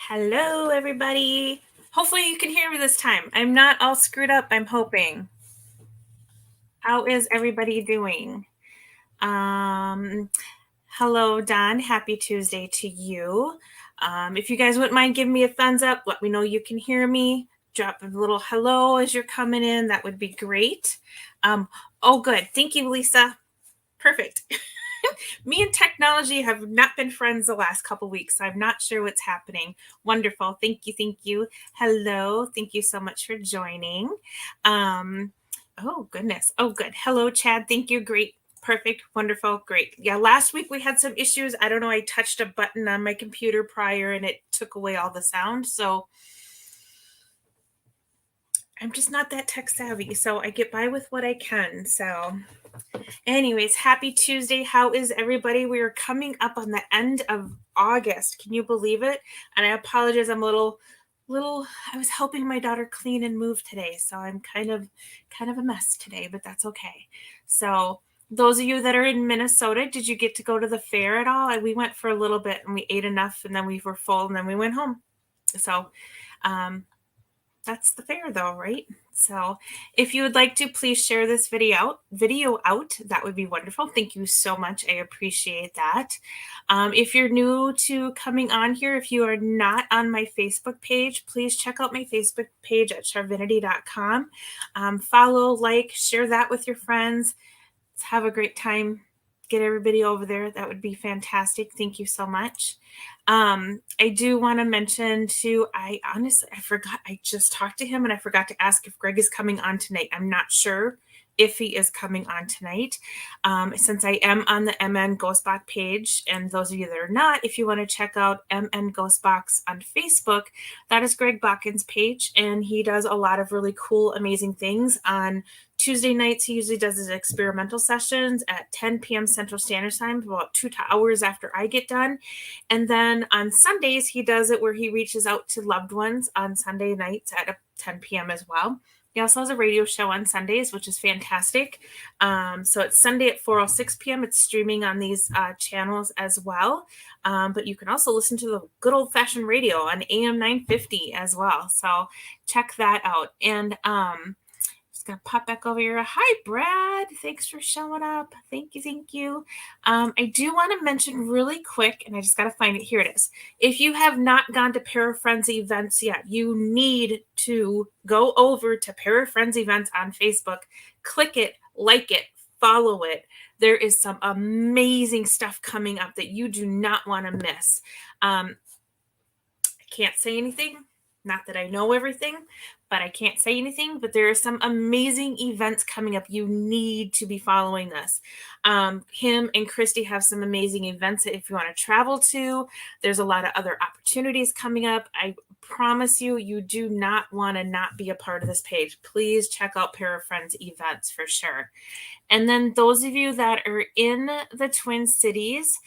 Hello, everybody. Hopefully you can hear me this time. I'm not all screwed up, I'm hoping. How is everybody doing? Hello, Don. Happy Tuesday to you. If you guys wouldn't mind giving me a thumbs up, let me know you can hear me. Drop a little hello as you're coming in. That would be great. Oh, good. Thank you, Lisa. Perfect. Me and technology have not been friends the last couple weeks, so I'm not sure what's happening. Wonderful. Thank you. Thank you. Hello. Thank you so much for joining. Oh, goodness. Oh, good. Hello, Chad. Thank you. Great. Perfect. Wonderful. Great. Yeah, last week we had some issues. I don't know. I touched a button on my computer prior and it took away all the sound. So I'm just not that tech savvy. So I get by with what I can. So anyways, happy Tuesday. How is everybody? We are coming up on the end of August. Can you believe it? And I apologize. I'm a little I was helping my daughter clean and move today, so I'm kind of a mess today, but that's okay. So those of you that are in Minnesota, did you get to go to the fair at all? We went for a little bit and we ate enough and then we were full and then we went home. So that's the fair though, right? So if you would like to, please share this video out. That would be wonderful. Thank you so much. I appreciate that. If you're new to coming on here, if you are not on my Facebook page, please check out my Facebook page at charvinity.com. Follow, like, share that with your friends. Let's have a great time. Get everybody over there. That would be fantastic. Thank you so much. I do want to mention too, I forgot. I just talked to him and I forgot to ask if Greg is coming on tonight. I'm not sure if he is coming on tonight. Since I am on the MN Ghostbox page, and those of you that are not, if you want to check out MN Ghostbox on Facebook, that is Greg Bakken's page, and he does a lot of really cool, amazing things. On Tuesday nights, he usually does his experimental sessions at 10 p.m. Central Standard Time, about 2 hours after I get done. And then on Sundays, he does it where he reaches out to loved ones on Sunday nights at 10 p.m. as well. He also has a radio show on Sundays, which is fantastic. So it's Sunday at 4:06 p.m. It's streaming on these channels as well. But you can also listen to the good old-fashioned radio on AM 950 as well. So check that out. And just gonna pop back over here. Hi, Brad. Thanks for showing up. Thank you, thank you. I do want to mention really quick, and I just gotta find it. Here it is. If you have not gone to Parafriends events yet, you need to go over to Parafriends events on Facebook, click it, like it, follow it. There is some amazing stuff coming up that you do not want to miss. I can't say anything. Not that I know everything, but I can't say anything. But there are some amazing events coming up. You need to be following this. Him and Christy have some amazing events that if you want to travel to. There's a lot of other opportunities coming up. I promise you, you do not want to not be a part of this page. Please check out Parafriends events for sure. And then those of you that are in the Twin Cities,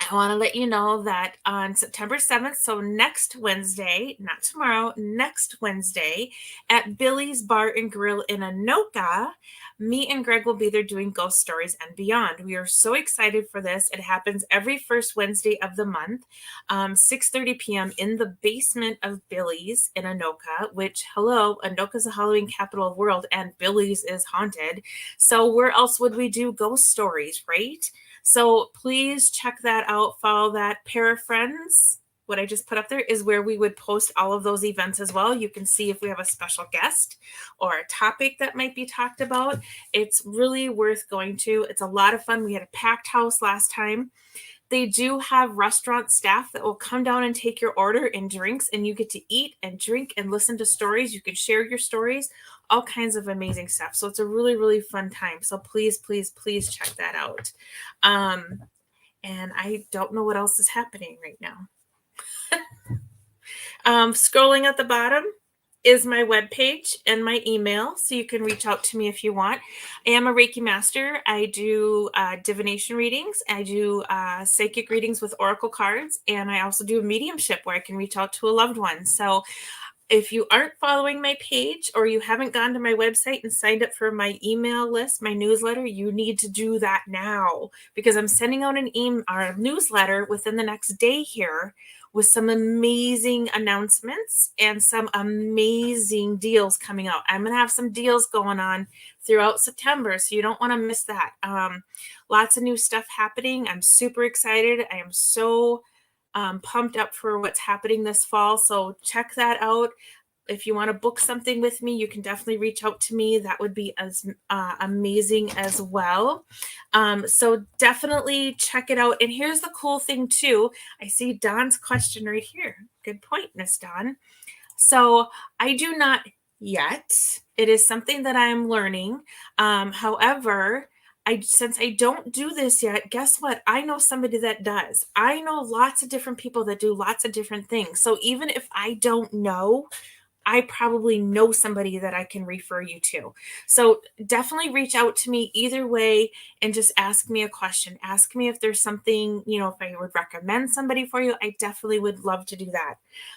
I want to let you know that on September 7th, so next Wednesday, not tomorrow, next Wednesday, at Billy's Bar and Grill in Anoka, me and Greg will be there doing Ghost Stories and Beyond. We are so excited for this. It happens every first Wednesday of the month, 6:30 p.m. in the basement of Billy's in Anoka, which, hello, Anoka's the Halloween capital of the world, and Billy's is haunted. So where else would we do Ghost Stories, right? So please check that out. Follow that. Parafriends, what I just put up there, is where we would post all of those events as well. You can see if we have a special guest or a topic that might be talked about. It's really worth going to. It's a lot of fun. We had a packed house last time. They do have restaurant staff that will come down and take your order and drinks, and you get to eat and drink and listen to stories. You can share your stories, all kinds of amazing stuff. So it's a really, really fun time. So please, please, please check that out. And I don't know what else is happening right now. Scrolling at the bottom is my webpage and my email, so you can reach out to me if you want. I am a Reiki master. I do divination readings. I do psychic readings with oracle cards, and I also do a mediumship where I can reach out to a loved one. So If you aren't following my page or you haven't gone to my website and signed up for my email list, my newsletter, you need to do that now, because I'm sending out an email or newsletter within the next day here with some amazing announcements and some amazing deals coming out. I'm going to have some deals going on throughout September, so you don't want to miss that. Lots of new stuff happening. I'm super excited. I am so pumped up for what's happening this fall. So check that out. If you want to book something with me, you can definitely reach out to me. That would be as amazing as well. So definitely check it out. And here's the cool thing too. I see Dawn's question right here. Good point, Miss Dawn. So I do not yet. It is something that I'm learning. However, since I don't do this yet, guess what? I know somebody that does. I know lots of different people that do lots of different things. So even if I don't know, I probably know somebody that I can refer you to. So definitely reach out to me either way and just ask me a question. Ask me if there's something, if I would recommend somebody for you. I definitely would love to do that.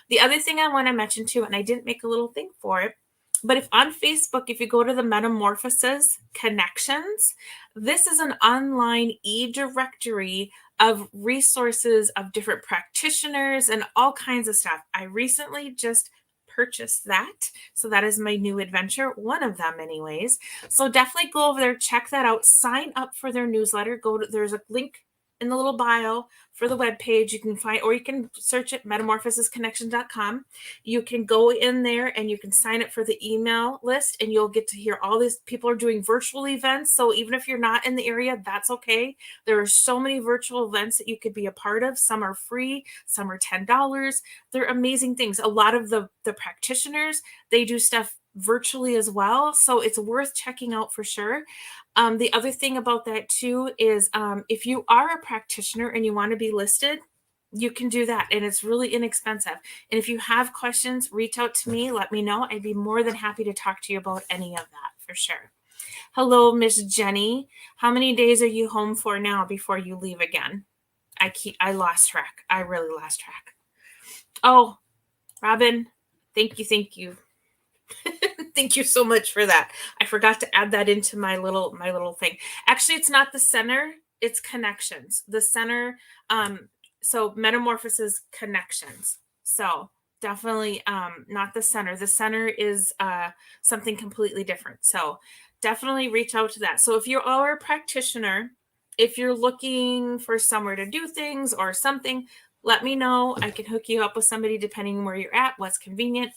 The other thing I want to mention too, and I didn't make a little thing for it, but if on Facebook, if you go to the Metamorphosis Connections, this is an online e-directory of resources of different practitioners and all kinds of stuff. I recently just purchased that. So that is my new adventure, one of them anyways. So definitely go over there, check that out, sign up for their newsletter. There's a link in the little bio for the webpage. You can find, or you can search it, metamorphosisconnection.com. You can go in there and you can sign up for the email list, and you'll get to hear all these people are doing virtual events. So even if you're not in the area, that's okay. There are so many virtual events that you could be a part of. Some are free, some are $10. They're amazing things. A lot of the practitioners, they do stuff virtually as well. So it's worth checking out for sure. The other thing about that too is if you are a practitioner and you want to be listed, you can do that. And it's really inexpensive. And if you have questions, reach out to me. Let me know. I'd be more than happy to talk to you about any of that for sure. Hello, Miss Jenny. How many days are you home for now before you leave again? I lost track. I really lost track. Oh, Robin, thank you. Thank you so much for that. I forgot to add that into my little thing. Actually, it's not the center, it's connections. The center, so Metamorphosis Connections. So definitely not the center. The center is something completely different. So definitely reach out to that. So if you are a practitioner, if you're looking for somewhere to do things or something, let me know. I can hook you up with somebody depending on where you're at, what's convenient.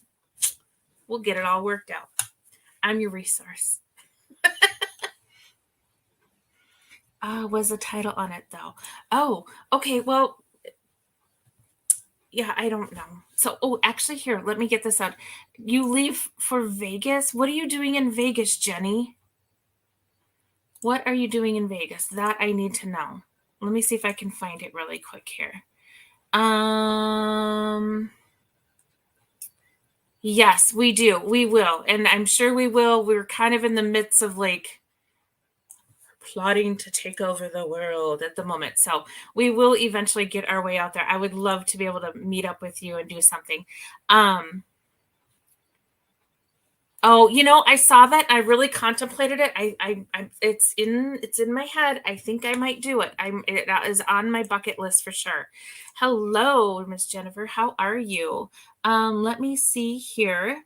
We'll get it all worked out. I'm your resource. Was the title on it though? Oh, okay. Well, yeah, I don't know. So, actually, here, let me get this out. You leave for Vegas? What are you doing in Vegas, Jenny? What are you doing in Vegas? That I need to know. Let me see if I can find it really quick here. Yes, we do. We will. And I'm sure we will. We're kind of in the midst of plotting to take over the world at the moment. So we will eventually get our way out there. I would love to be able to meet up with you and do something. I saw that. I really contemplated it. It's in my head. I think I might do it. It is on my bucket list for sure. Hello, Miss Jennifer. How are you? Let me see here.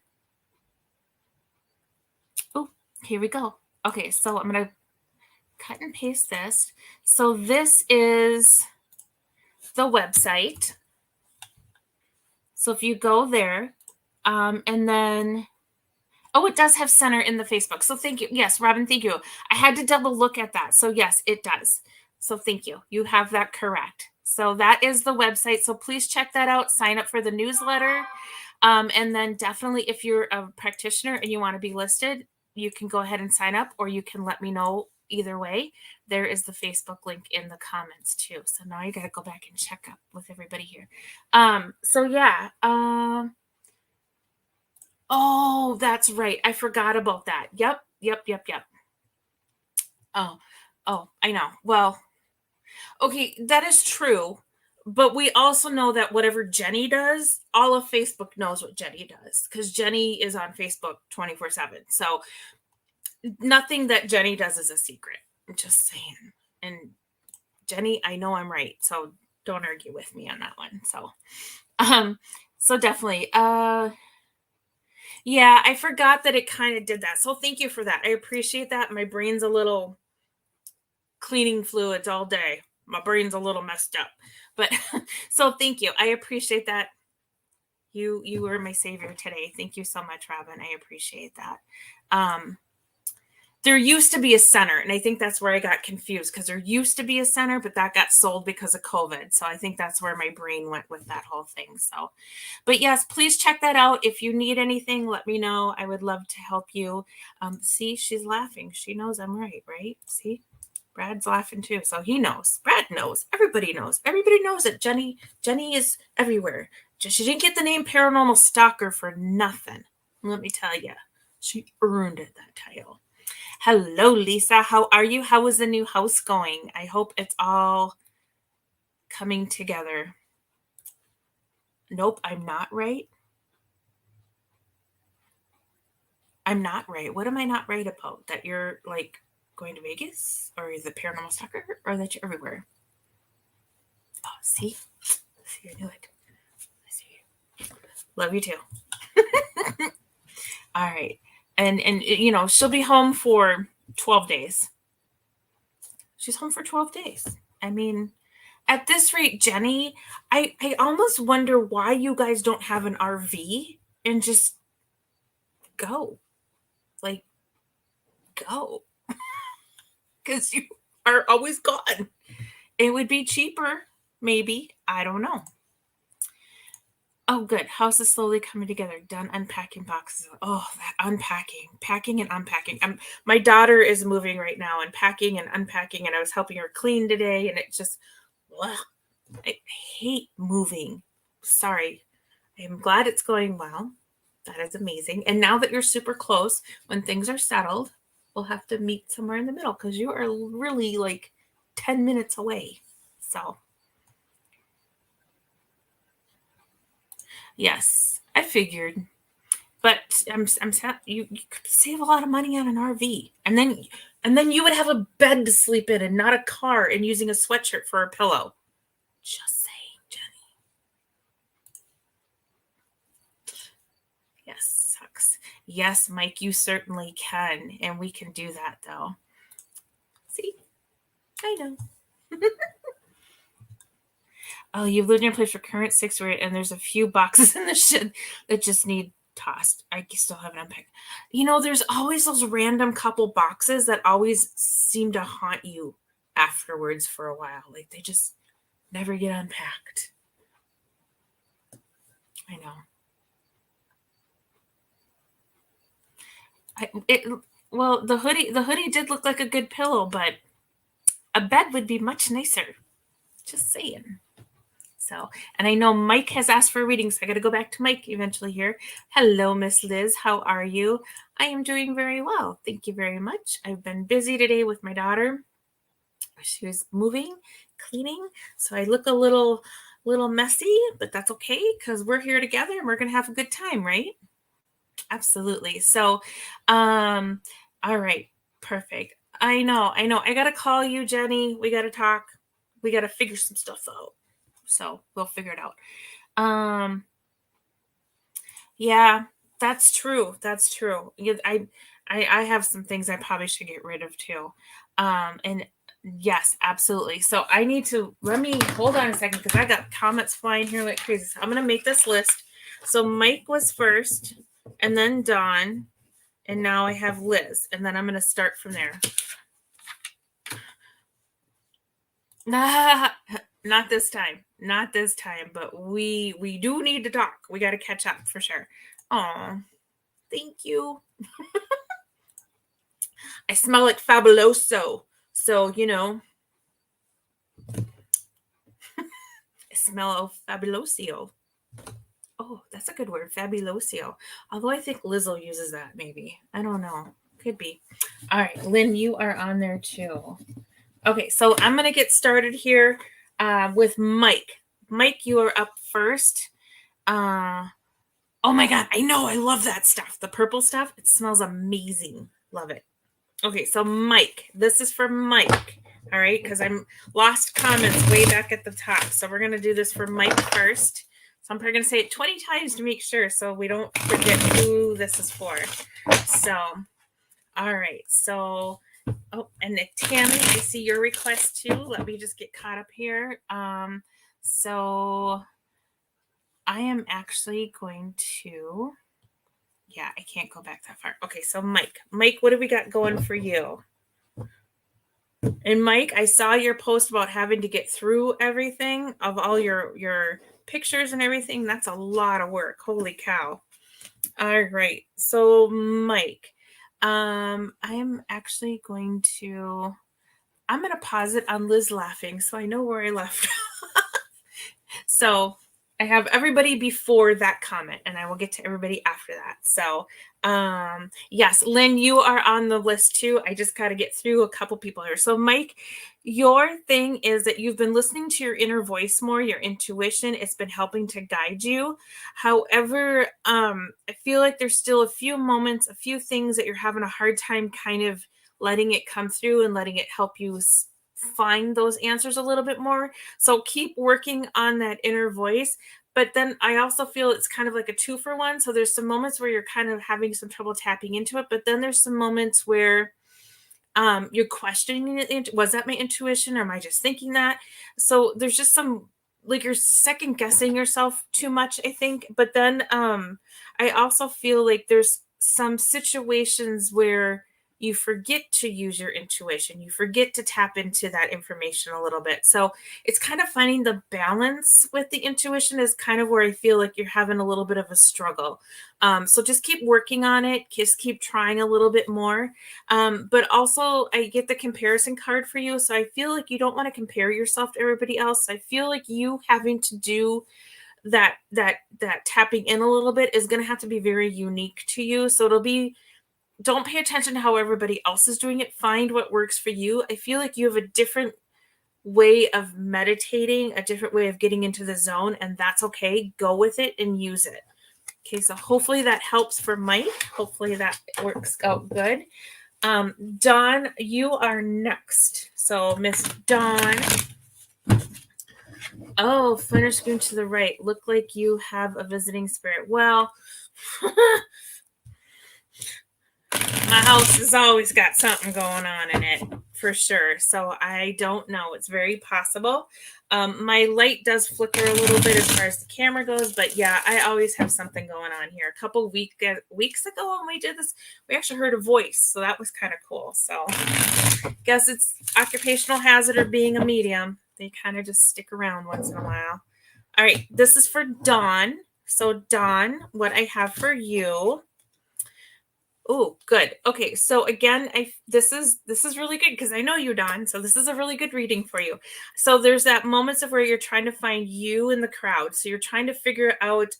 Oh, here we go. Okay, so I'm gonna cut and paste this. So this is the website. So if you go there, and then it does have center in the Facebook. So thank you. Yes, Robin, thank you. I had to double look at that. So yes, it does. So thank you. You have that correct. So that is the website. So please check that out. Sign up for the newsletter. And then definitely if you're a practitioner and you want to be listed, you can go ahead and sign up, or you can let me know either way. There is the Facebook link in the comments too. So now you got to go back and check up with everybody here. So yeah. Oh, that's right. I forgot about that. Yep. Oh, I know. Well, okay, that is true. But we also know that whatever Jenny does, all of Facebook knows what Jenny does because Jenny is on Facebook 24/7. So nothing that Jenny does is a secret. I'm just saying. And Jenny, I know I'm right, so don't argue with me on that one. So definitely. Yeah, I forgot that it kind of did that. So thank you for that. I appreciate that. My brain's a little cleaning fluids all day. My brain's a little messed up. But so thank you. I appreciate that. You were my savior today. Thank you so much, Robin. I appreciate that. There used to be a center, and I think that's where I got confused because there used to be a center, but that got sold because of COVID. So I think that's where my brain went with that whole thing. So, but yes, please check that out. If you need anything, let me know. I would love to help you. See, she's laughing. She knows I'm right? See, Brad's laughing too. So he knows. Brad knows. Everybody knows. Everybody knows it. Jenny is everywhere. She didn't get the name Paranormal Stalker for nothing. Let me tell you, she earned it, that title. Hello, Lisa. How are you? How is the new house going? I hope it's all coming together. Nope, I'm not right. I'm not right. What am I not right about? That you're like going to Vegas or the Paranormal Stalker or that you're everywhere? Oh, see, I knew it. I see you. Love you too. All right. And you know, she'll be home for 12 days. She's home for 12 days. I mean, at this rate, Jenny, I almost wonder why you guys don't have an RV and just go. Like, go. Because you are always gone. It would be cheaper, maybe. I don't know. Oh, good. House is slowly coming together. Done unpacking boxes. Oh, that packing and unpacking. My daughter is moving right now and packing and unpacking, and I was helping her clean today, and it just, ugh, I hate moving. Sorry. I'm glad it's going well. That is amazing. And now that you're super close, when things are settled, we'll have to meet somewhere in the middle because you are really like 10 minutes away. So. Yes, I figured, but I'm you could save a lot of money on an RV, and then you would have a bed to sleep in and not a car and using a sweatshirt for a pillow. Just saying, Jenny. Yes, sucks. Yes, Mike, you certainly can, and we can do that though. See, I know. Oh, you've lived in your place for current 6 years, and there's a few boxes in the shed that just need tossed. I still haven't unpacked. You know, there's always those random couple boxes that always seem to haunt you afterwards for a while. Like they just never get unpacked. I know. Well, the hoodie did look like a good pillow, but a bed would be much nicer. Just saying. So, and I know Mike has asked for a reading, so I got to go back to Mike eventually here. Hello, Miss Liz. How are you? I am doing very well. Thank you very much. I've been busy today with my daughter. She was moving, cleaning, so I look a little messy, but that's okay because we're here together and we're going to have a good time, right? Absolutely. So, all right, perfect. I know. I got to call you, Jenny. We got to talk. We got to figure some stuff out. So we'll figure it out. Yeah, that's true. That's true. I have some things I probably should get rid of too. And yes, absolutely. So I need to let me hold on a second because I got comments flying here like crazy. So I'm gonna make this list. So Mike was first, and then Dawn, and now I have Liz, and then I'm gonna start from there. Not this time. Not this time, but we do need to talk. We got to catch up for sure. Oh, thank you. I smell like fabuloso. So, you know, I smell fabulosio. Oh, that's a good word, fabulosio. Although I think Lizzo uses that maybe. I don't know. Could be. All right, Lynn, you are on there too. Okay, so I'm going to get started here with Mike. Mike, you are up first. Oh my God, I know, I love that stuff. The purple stuff, it smells amazing. Love it. Okay, so Mike, this is for Mike. All right, because I'm lost comments way back at the top. So we're going to do this for Mike first. So I'm probably going to say it 20 times to make sure so we don't forget who this is for. So, all right. So, oh, and Tammy, I see your request too. Let me just get caught up here. So I am actually going to, yeah, I can't go back that far. Okay, so Mike, what do we got going for you? And Mike, I saw your post about having to get through everything of all your pictures and everything. That's a lot of work. Holy cow. All right. So Mike, I'm actually going to, I'm going to pause it on Liz laughing so I know where I left. So I have everybody before that comment and I will get to everybody after that. So yes, Lynn, you are on the list too. I just got to get through a couple people here. So Mike, your thing is that you've been listening to your inner voice more, your intuition. It's been helping to guide you. However, I feel like there's still a few moments, a few things that you're having a hard time kind of letting it come through and letting it help you find those answers a little bit more. So keep working on that inner voice. But then I also feel it's kind of like a 2-for-1. So there's some moments where you're kind of having some trouble tapping into it. But then there's some moments where you're questioning it. Was that my intuition or am I just thinking that? So there's just some, like, you're second guessing yourself too much, I think. But then I also feel like there's some situations where you forget to use your intuition. You forget to tap into that information a little bit. So it's kind of finding the balance with the intuition is kind of where I feel like you're having a little bit of a struggle. So just keep working on it. Just keep trying a little bit more. But also I get the comparison card for you. So I feel like you don't want to compare yourself to everybody else. I feel like you having to do that tapping in a little bit is going to have to be very unique to you. So it'll be, don't pay attention to how everybody else is doing it. Find what works for you. I feel like you have a different way of meditating, a different way of getting into the zone, and that's okay. Go with it and use it. Okay, so hopefully that helps for Mike. Hopefully that works out good. Dawn, you are next. So Miss Dawn. Oh, Flint screen to the right. Look like you have a visiting spirit. Well, my house has always got something going on in it for sure. So I don't know. It's very possible. My light does flicker a little bit as far as the camera goes, but yeah, I always have something going on here. A couple weeks ago when we did this, we actually heard a voice. So that was kind of cool. So guess it's occupational hazard of being a medium. They kind of just stick around once in a while. All right. This is for Dawn. So Dawn, what I have for you. Oh, good. Okay, so again, this is really good because I know you, Dawn. So this is a really good reading for you. So there's that moments of where you're trying to find you in the crowd. So you're trying to figure out,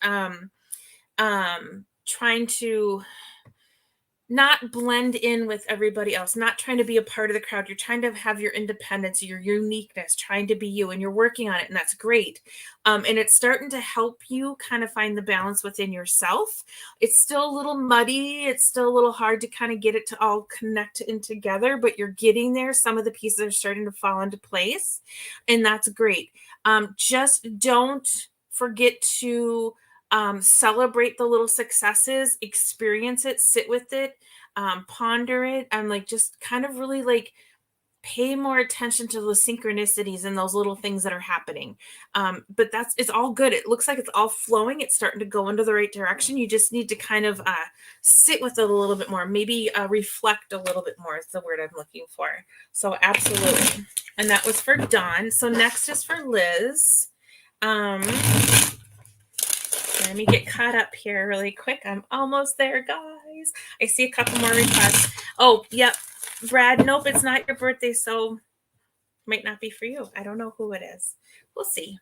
trying to not blend in with everybody else, not trying to be a part of the crowd. You're trying to have your independence, your uniqueness, trying to be you, and you're working on it, and that's great. And it's starting to help you kind of find the balance within yourself. It's still a little muddy. It's still a little hard to kind of get it to all connect in together, but you're getting there. Some of the pieces are starting to fall into place, and that's great. Just don't forget to celebrate the little successes, experience it, sit with it, ponder it, and like just kind of really like pay more attention to the synchronicities and those little things that are happening. But it's all good. It looks like it's all flowing. It's starting to go into the right direction. You just need to kind of sit with it a little bit more, maybe reflect a little bit more is the word I'm looking for. So absolutely. And that was for Dawn. So next is for Liz. Let me get caught up here really quick. I'm almost there, guys. I see a couple more requests. Oh, yep. Brad, nope, it's not your birthday, so might not be for you. I don't know who it is. We'll see.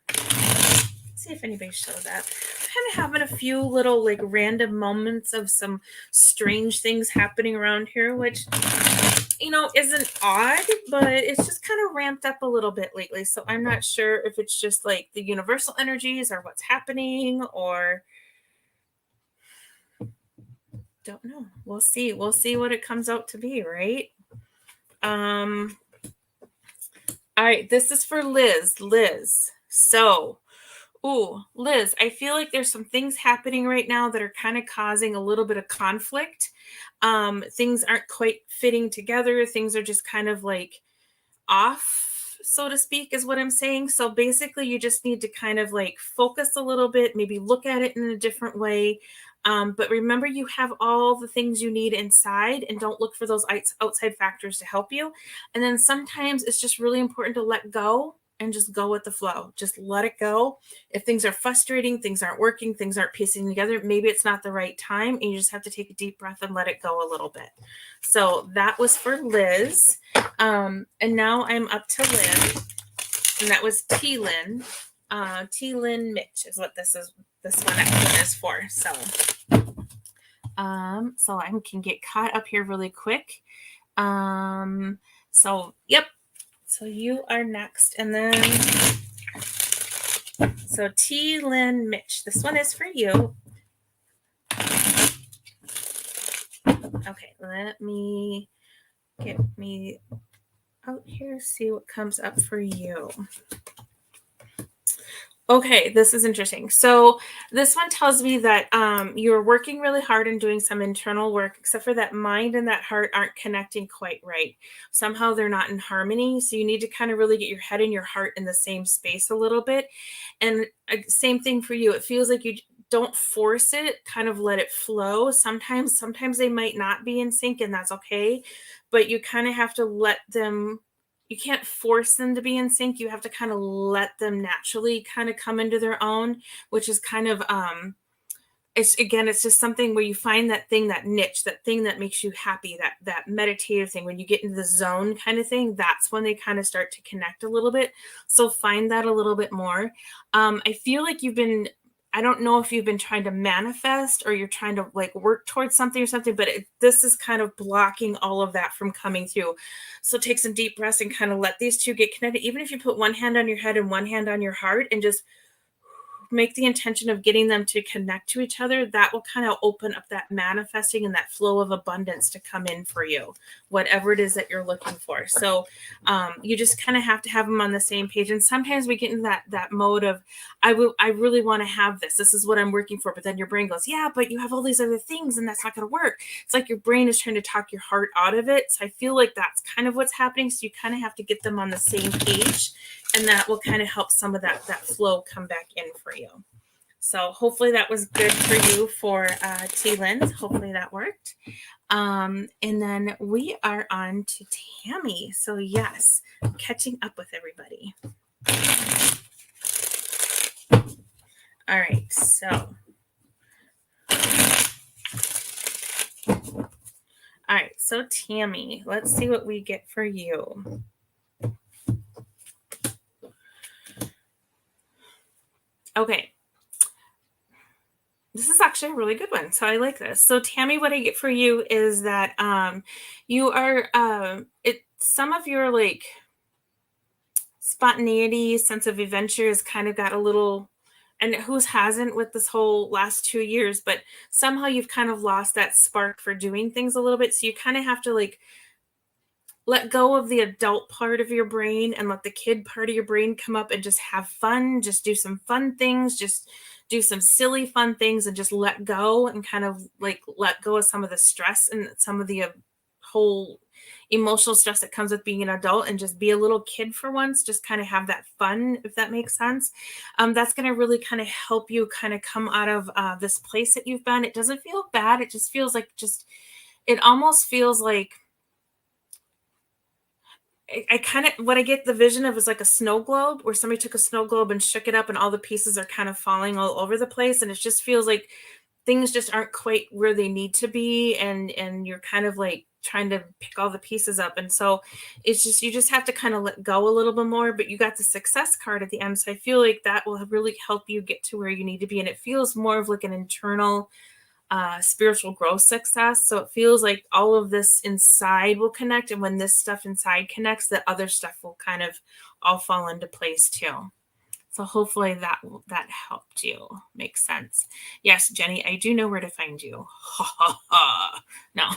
See if anybody shows up. I'm kind of having a few little like random moments of some strange things happening around here, which, isn't odd, but it's just kind of ramped up a little bit lately. So I'm not sure if it's just like the universal energies or what's happening, or don't know. We'll see. We'll see what it comes out to be, right? All right, this is for Liz. So, Liz, I feel like there's some things happening right now that are kind of causing a little bit of conflict. Things aren't quite fitting together. Things are just kind of like off, so to speak, is what I'm saying. So basically, you just need to kind of like focus a little bit, maybe look at it in a different way. But remember, you have all the things you need inside, and don't look for those outside factors to help you. And then sometimes it's just really important to let go and just go with the flow. Just let it go. If things are frustrating, things aren't working, things aren't piecing together, maybe it's not the right time, and you just have to take a deep breath and let it go a little bit. So that was for Liz. And now I'm up to Lynn, and that was T Lynn. T Lynn Mitch is what this is. This one is for. So I can get caught up here really quick. Yep. So you are next, and then so T Lynn Mitch. This one is for you. Okay, let me get me out here, see what comes up for you. Okay, this is interesting. So this one tells me that you're working really hard and doing some internal work, except for that mind and that heart aren't connecting quite right. Somehow they're not in harmony. So you need to kind of really get your head and your heart in the same space a little bit. And same thing for you. It feels like you don't force it, kind of let it flow. Sometimes they might not be in sync, and that's okay. But you kind of have to let them. You can't force them to be in sync. You have to kind of let them naturally kind of come into their own, which is kind of, it's just something where you find that thing, that niche, that thing that makes you happy, that meditative thing. When you get into the zone kind of thing, that's when they kind of start to connect a little bit. So find that a little bit more. I feel like I don't know if you've been trying to manifest or you're trying to like work towards something or something, but this is kind of blocking all of that from coming through. So take some deep breaths and kind of let these two get connected. Even if you put one hand on your head and one hand on your heart and just make the intention of getting them to connect to each other, that will kind of open up that manifesting and that flow of abundance to come in for you, whatever it is that you're looking for. So you just kind of have to have them on the same page. And sometimes we get into that mode of, I really want to have this. This is what I'm working for. But then your brain goes, yeah, but you have all these other things and that's not going to work. It's like your brain is trying to talk your heart out of it. So I feel like that's kind of what's happening. So you kind of have to get them on the same page, and that will kind of help some of that flow come back in for you. So hopefully that was good for you for T. Lynn. Hopefully that worked. And then we are on to Tammy. So yes, catching up with everybody. All right, so. All right, so Tammy, let's see what we get for you. Okay. This is actually a really good one. So I like this. So Tammy, what I get for you is that you are some of your like spontaneity, sense of adventure has kind of got a little, and who hasn't with this whole last 2 years, but somehow you've kind of lost that spark for doing things a little bit. So you kind of have to like let go of the adult part of your brain and let the kid part of your brain come up and just have fun, just do some fun things, just do some silly fun things, and just let go and kind of like let go of some of the stress and some of the whole emotional stress that comes with being an adult, and just be a little kid for once. Just kind of have that fun, if that makes sense. That's going to really kind of help you kind of come out of this place that you've been. It doesn't feel bad. It just feels like it almost feels like I kind of, what I get the vision of is like a snow globe, where somebody took a snow globe and shook it up and all the pieces are kind of falling all over the place. And it just feels like things just aren't quite where they need to be. And you're kind of like trying to pick all the pieces up. And so it's just, you just have to kind of let go a little bit more, but you got the success card at the end. So I feel like that will really help you get to where you need to be. And it feels more of like an internal spiritual growth success. So it feels like all of this inside will connect. And when this stuff inside connects, the other stuff will kind of all fall into place too. So hopefully that helped you. Makes sense. Yes, Jenny, I do know where to find you. Ha ha ha. No.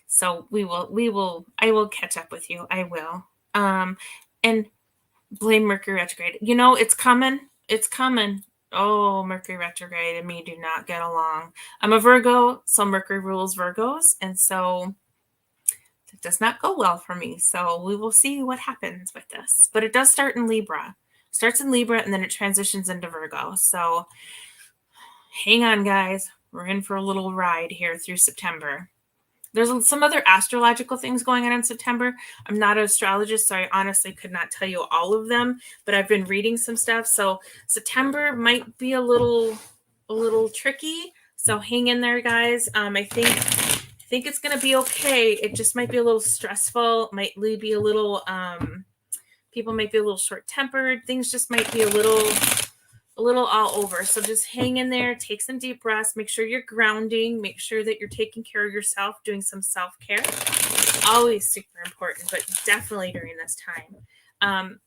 So I will catch up with you. I will. And blame Mercury retrograde. You know, it's coming. It's coming. Oh, Mercury retrograde and me do not get along. I'm a Virgo, so Mercury rules Virgos, and so it does not go well for me. So we will see what happens with this. But it does start in Libra. It starts in Libra and then it transitions into Virgo. So hang on, guys. We're in for a little ride here through September. There's some other astrological things going on in September. I'm not an astrologist, so I honestly could not tell you all of them, but I've been reading some stuff. So September might be a little tricky. So hang in there, guys. I think it's going to be okay. It just might be a little stressful. Might be a little, people might be a little short-tempered. Things just might be a little all over. So just hang in there, take some deep breaths, make sure you're grounding, make sure that you're taking care of yourself, doing some self-care. Always super important, but definitely during this time.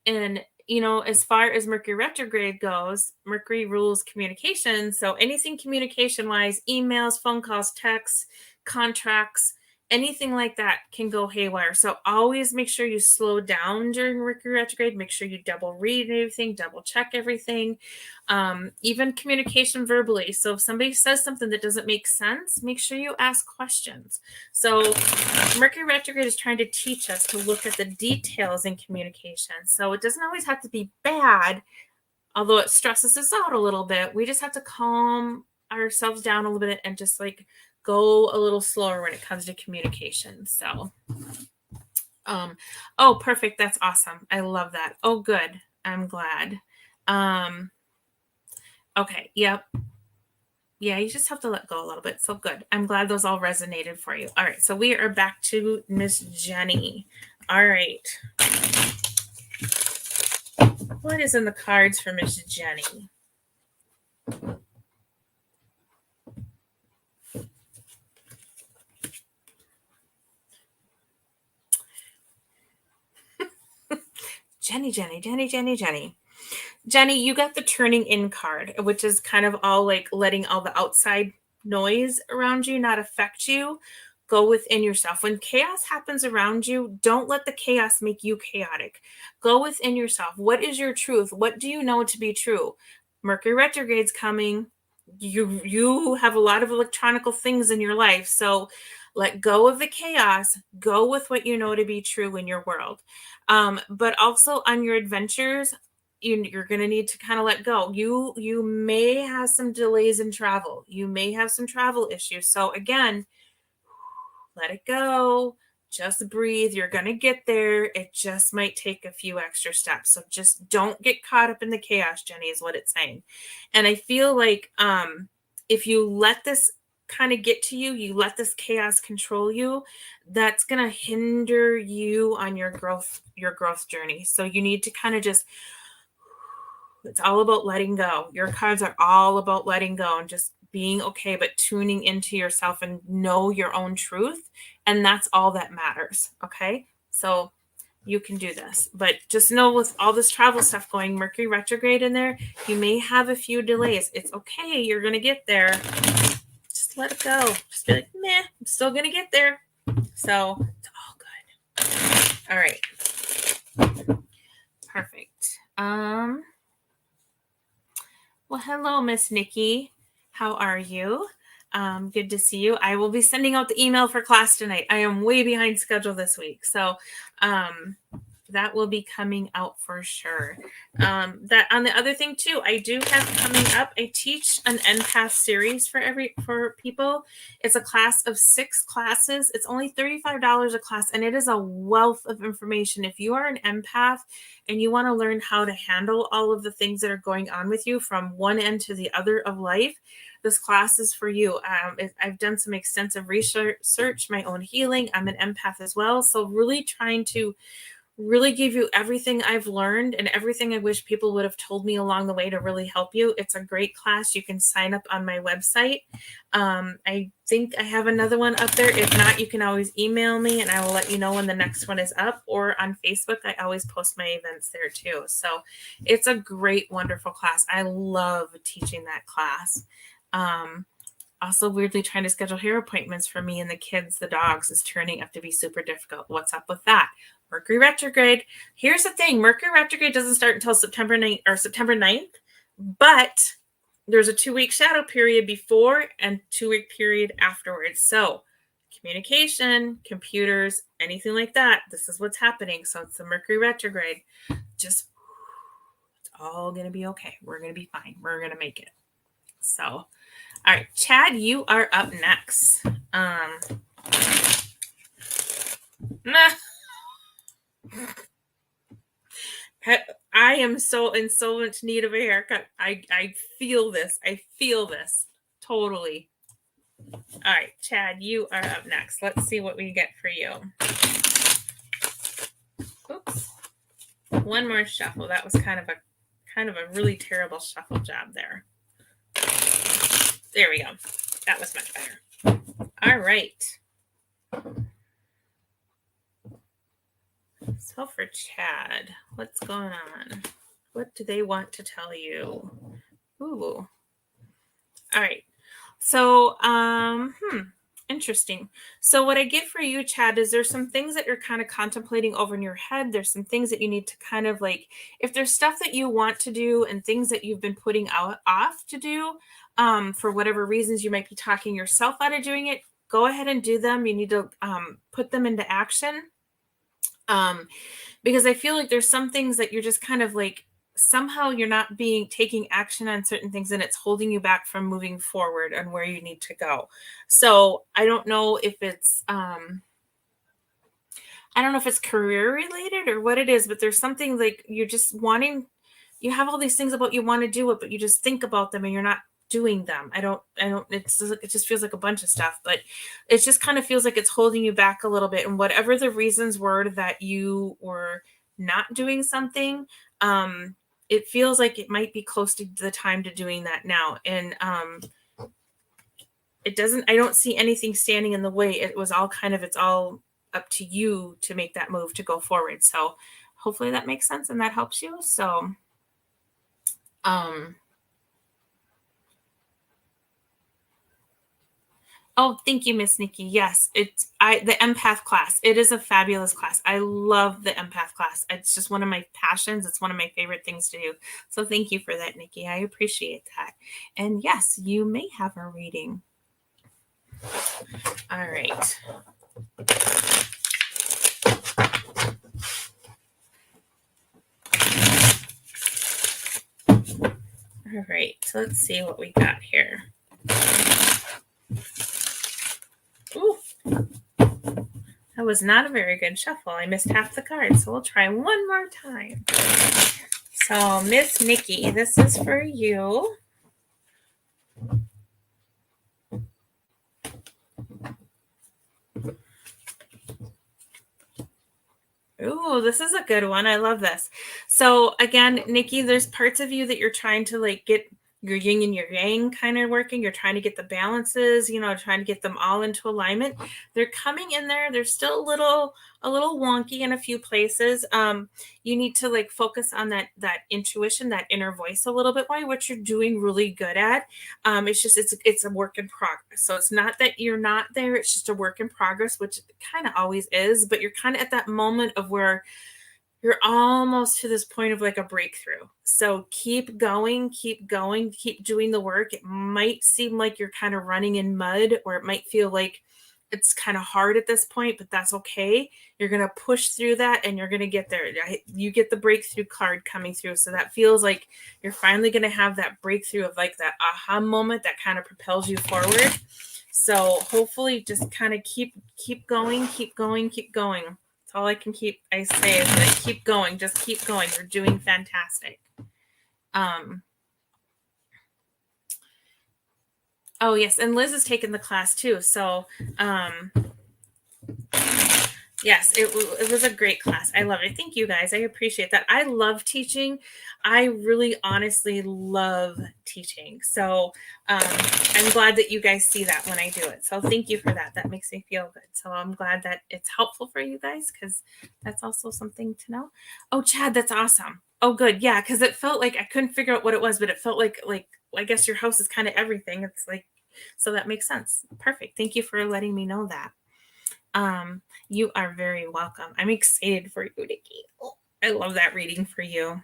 And you know, as far as Mercury retrograde goes, Mercury rules communication. So anything communication wise, emails, phone calls, texts, contracts, anything like that can go haywire. So always make sure you slow down during Mercury retrograde. Make sure you double read everything, double check everything, even communication verbally. So if somebody says something that doesn't make sense, make sure you ask questions. So Mercury retrograde is trying to teach us to look at the details in communication. So it doesn't always have to be bad, although it stresses us out a little bit. We just have to calm ourselves down a little bit and just like go a little slower when it comes to communication. So, oh, perfect. That's awesome. I love that. Oh, good. I'm glad. Okay. Yep. Yeah, you just have to let go a little bit. So good. I'm glad those all resonated for you. All right. So we are back to Miss Jenny. All right. What is in the cards for Miss Jenny? Jenny. Jenny, you got the turning in card, which is kind of all like letting all the outside noise around you not affect you. Go within yourself. When chaos happens around you, don't let the chaos make you chaotic. Go within yourself. What is your truth? What do you know to be true? Mercury retrograde's coming. You have a lot of electronical things in your life. So let go of the chaos. Go with what you know to be true in your world. But also on your adventures, you're going to need to kind of let go. You may have some delays in travel. You may have some travel issues. So again, let it go. Just breathe. You're going to get there. It just might take a few extra steps. So just don't get caught up in the chaos, Jenny, is what it's saying. And I feel like if you let this kind of get to you, you let this chaos control you, that's going to hinder you on your growth journey. So you need to kind of just, it's all about letting go. Your cards are all about letting go and just being okay, but tuning into yourself and know your own truth. And that's all that matters. Okay. So you can do this, but just know with all this travel stuff going, Mercury retrograde in there, you may have a few delays. It's okay. You're going to get there. Just let it go. Just be like, meh, I'm still going to get there. So it's all good. All right. Perfect. Well, hello, Miss Nikki. How are you? Good to see you. I will be sending out the email for class tonight. I am way behind schedule this week. So that will be coming out for sure. That on the other thing too, I do have coming up, I teach an empath series for people. It's a class of 6 classes. It's only $35 a class, and it is a wealth of information. If you are an empath and you want to learn how to handle all of the things that are going on with you from one end to the other of life, this class is for you. I've done some extensive research, my own healing. I'm an empath as well. So really trying to really give you everything I've learned and everything I wish people would have told me along the way to really help you. It's a great class. You can sign up on my website. I think I have another one up there. If not, you can always email me and I will let you know when the next one is up, or on Facebook. I always post my events there too. So it's a great, wonderful class. I love teaching that class. Also, weirdly, trying to schedule hair appointments for me and the kids, the dogs, is turning up to be super difficult. What's up with that? Mercury retrograde. Here's the thing. Mercury retrograde doesn't start until September 9th, but there's a 2-week shadow period before and 2-week period afterwards. So communication, computers, anything like that, this is what's happening. So it's the Mercury retrograde. Just, it's all going to be okay. We're going to be fine. We're going to make it. So, all right, Chad, you are up next. I am so in so much need of a haircut. I feel this. I feel this totally. All right, Chad, you are up next. Let's see what we get for you. Oops. One more shuffle. That was kind of a really terrible shuffle job there. There we go. That was much better. All right. So for Chad, what's going on? What do they want to tell you? Ooh. All right. So, interesting. So what I get for you, Chad, is there's some things that you're kind of contemplating over in your head. There's some things that you need to kind of like, if there's stuff that you want to do and things that you've been putting off to do, for whatever reasons you might be talking yourself out of doing it, go ahead and do them. You need to put them into action. Because I feel like there's some things that you're just kind of like, somehow you're not taking action on certain things and it's holding you back from moving forward and where you need to go. So I don't know if it's, career related or what it is, but there's something like you're just wanting, you have all these things about you want to do it, but you just think about them and you're not doing them. It just feels like a bunch of stuff, but it just kind of feels like it's holding you back a little bit. And whatever the reasons were that you were not doing something, it feels like it might be close to the time to doing that now. And I don't see anything standing in the way. It's all up to you to make that move to go forward. So hopefully that makes sense and that helps you. So, oh, thank you, Miss Nikki. Yes, the empath class. It is a fabulous class. I love the empath class. It's just one of my passions. It's one of my favorite things to do. So thank you for that, Nikki. I appreciate that. And yes, you may have a reading. All right. All right. So let's see what we got here. Ooh, that was not a very good shuffle. I missed half the cards, so we'll try one more time. So, Miss Nikki, this is for you. Ooh, this is a good one. I love this. So again, Nikki, there's parts of you that you're trying to like get your yin and your yang kind of working. You're trying to get the balances, trying to get them all into alignment. They're coming in there. They're still a little wonky in a few places. You need to like focus on that intuition, that inner voice a little bit more, which you're doing really good at. It's a work in progress. So it's not that you're not there. It's just a work in progress, which it kind of always is, but you're kind of at that moment of where you're almost to this point of like a breakthrough. So keep going, keep doing the work. It might seem like you're kind of running in mud, or it might feel like it's kind of hard at this point, but that's okay. You're going to push through that and you're going to get there. You get the breakthrough card coming through. So that feels like you're finally going to have that breakthrough of like that aha moment that kind of propels you forward. So hopefully just kind of keep going. All I say is like, keep going, just keep going. You're doing fantastic. Oh yes, and Liz is taking the class too. So Yes, it was a great class. I loved it. Thank you guys. I appreciate that. I love teaching. I really honestly love teaching. So I'm glad that you guys see that when I do it. So thank you for that. That makes me feel good. So I'm glad that it's helpful for you guys because that's also something to know. Oh, Chad, that's awesome. Oh, good. Yeah, because it felt like I couldn't figure out what it was, but it felt like I guess your house is kind of everything. It's like, so that makes sense. Perfect. Thank you for letting me know that. You are very welcome. I'm excited for you, Nikki. Oh, I love that reading for you.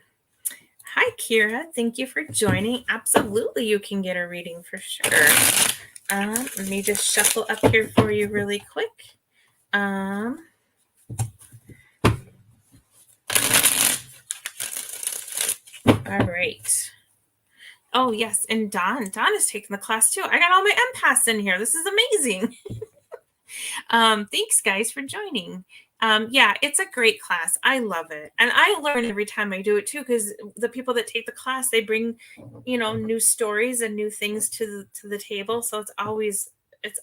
Hi, Kira. Thank you for joining. Absolutely, you can get a reading for sure. Let me just shuffle up here for you really quick. All right. Oh, yes. And Don is taking the class too. I got all my empaths in here. This is amazing. Thanks, guys, for joining. Yeah, it's a great class. I love it. And I learn every time I do it too, because the people that take the class, they bring, new stories and new things to the table. So it's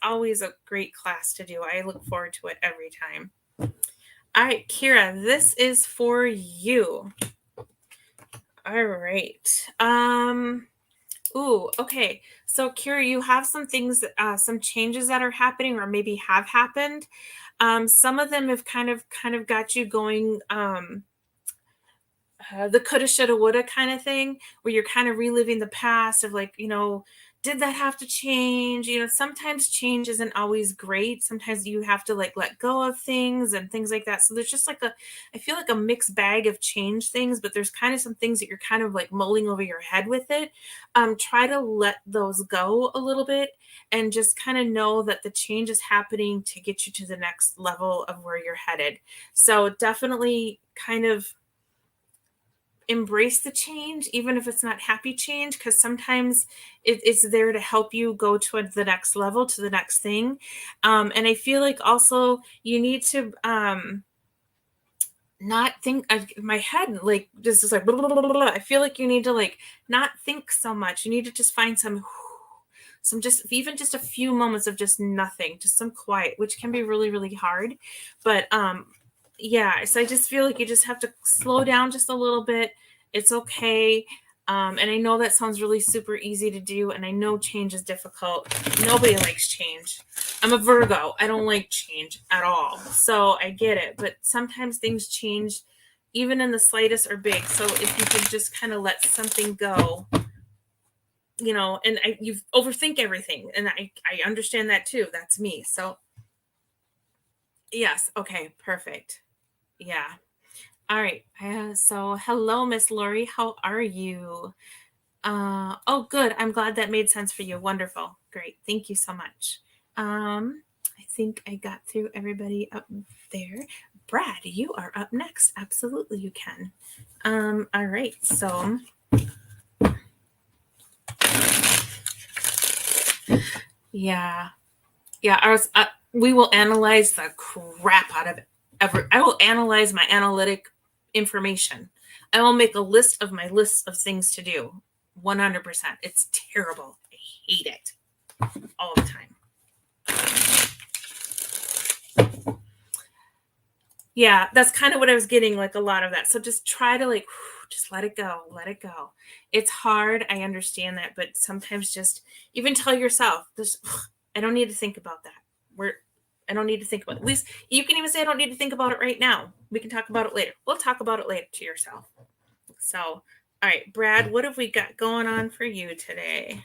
always a great class to do. I look forward to it every time. All right, Kira, this is for you. All right. Ooh, okay. So, Kira, you have some things, some changes that are happening, or maybe have happened. Some of them have kind of got you going. The coulda, shoulda, woulda kind of thing, where you're kind of reliving the past of like, did that have to change? Sometimes change isn't always great. Sometimes you have to like let go of things and things like that. So there's just like I feel like a mixed bag of change things, but there's kind of some things that you're kind of like mulling over your head with it. Try to let those go a little bit and just kind of know that the change is happening to get you to the next level of where you're headed. So definitely kind of embrace the change, even if it's not happy change, because sometimes it's there to help you go to the next level, to the next thing. And I feel like also you need to not think of my head like this is like blah, blah, blah, blah, blah. I feel like you need to like not think so much. You need to just find some just even just a few moments of just nothing, just some quiet, which can be really, really hard. But yeah, so I just feel like you just have to slow down just a little bit. It's okay. And I know that sounds really super easy to do, and I know change is difficult. Nobody likes change. I'm a Virgo. I don't like change at all. So I get it. But sometimes things change, even in the slightest or big. So if you can just kind of let something go, and you overthink everything. And I understand that too. That's me. So yes. Okay. Perfect. Yeah. All right. So hello, Miss Lori. How are you? Oh, good. I'm glad that made sense for you. Wonderful. Great. Thank you so much. I think I got through everybody up there. Brad, you are up next. Absolutely, you can. All right. So yeah. We will analyze the crap out of I will analyze my analytic information. I will make a list of my list of things to do. 100%. It's terrible. I hate it all the time. Yeah, that's kind of what I was getting, like a lot of that. So just try to like, just let it go. Let it go. It's hard. I understand that. But sometimes just even tell yourself, this, I don't need to think about that. I don't need to think about it. At least you can even say, I don't need to think about it right now. We can talk about it later. We'll talk about it later to yourself. So, all right, Brad, what have we got going on for you today?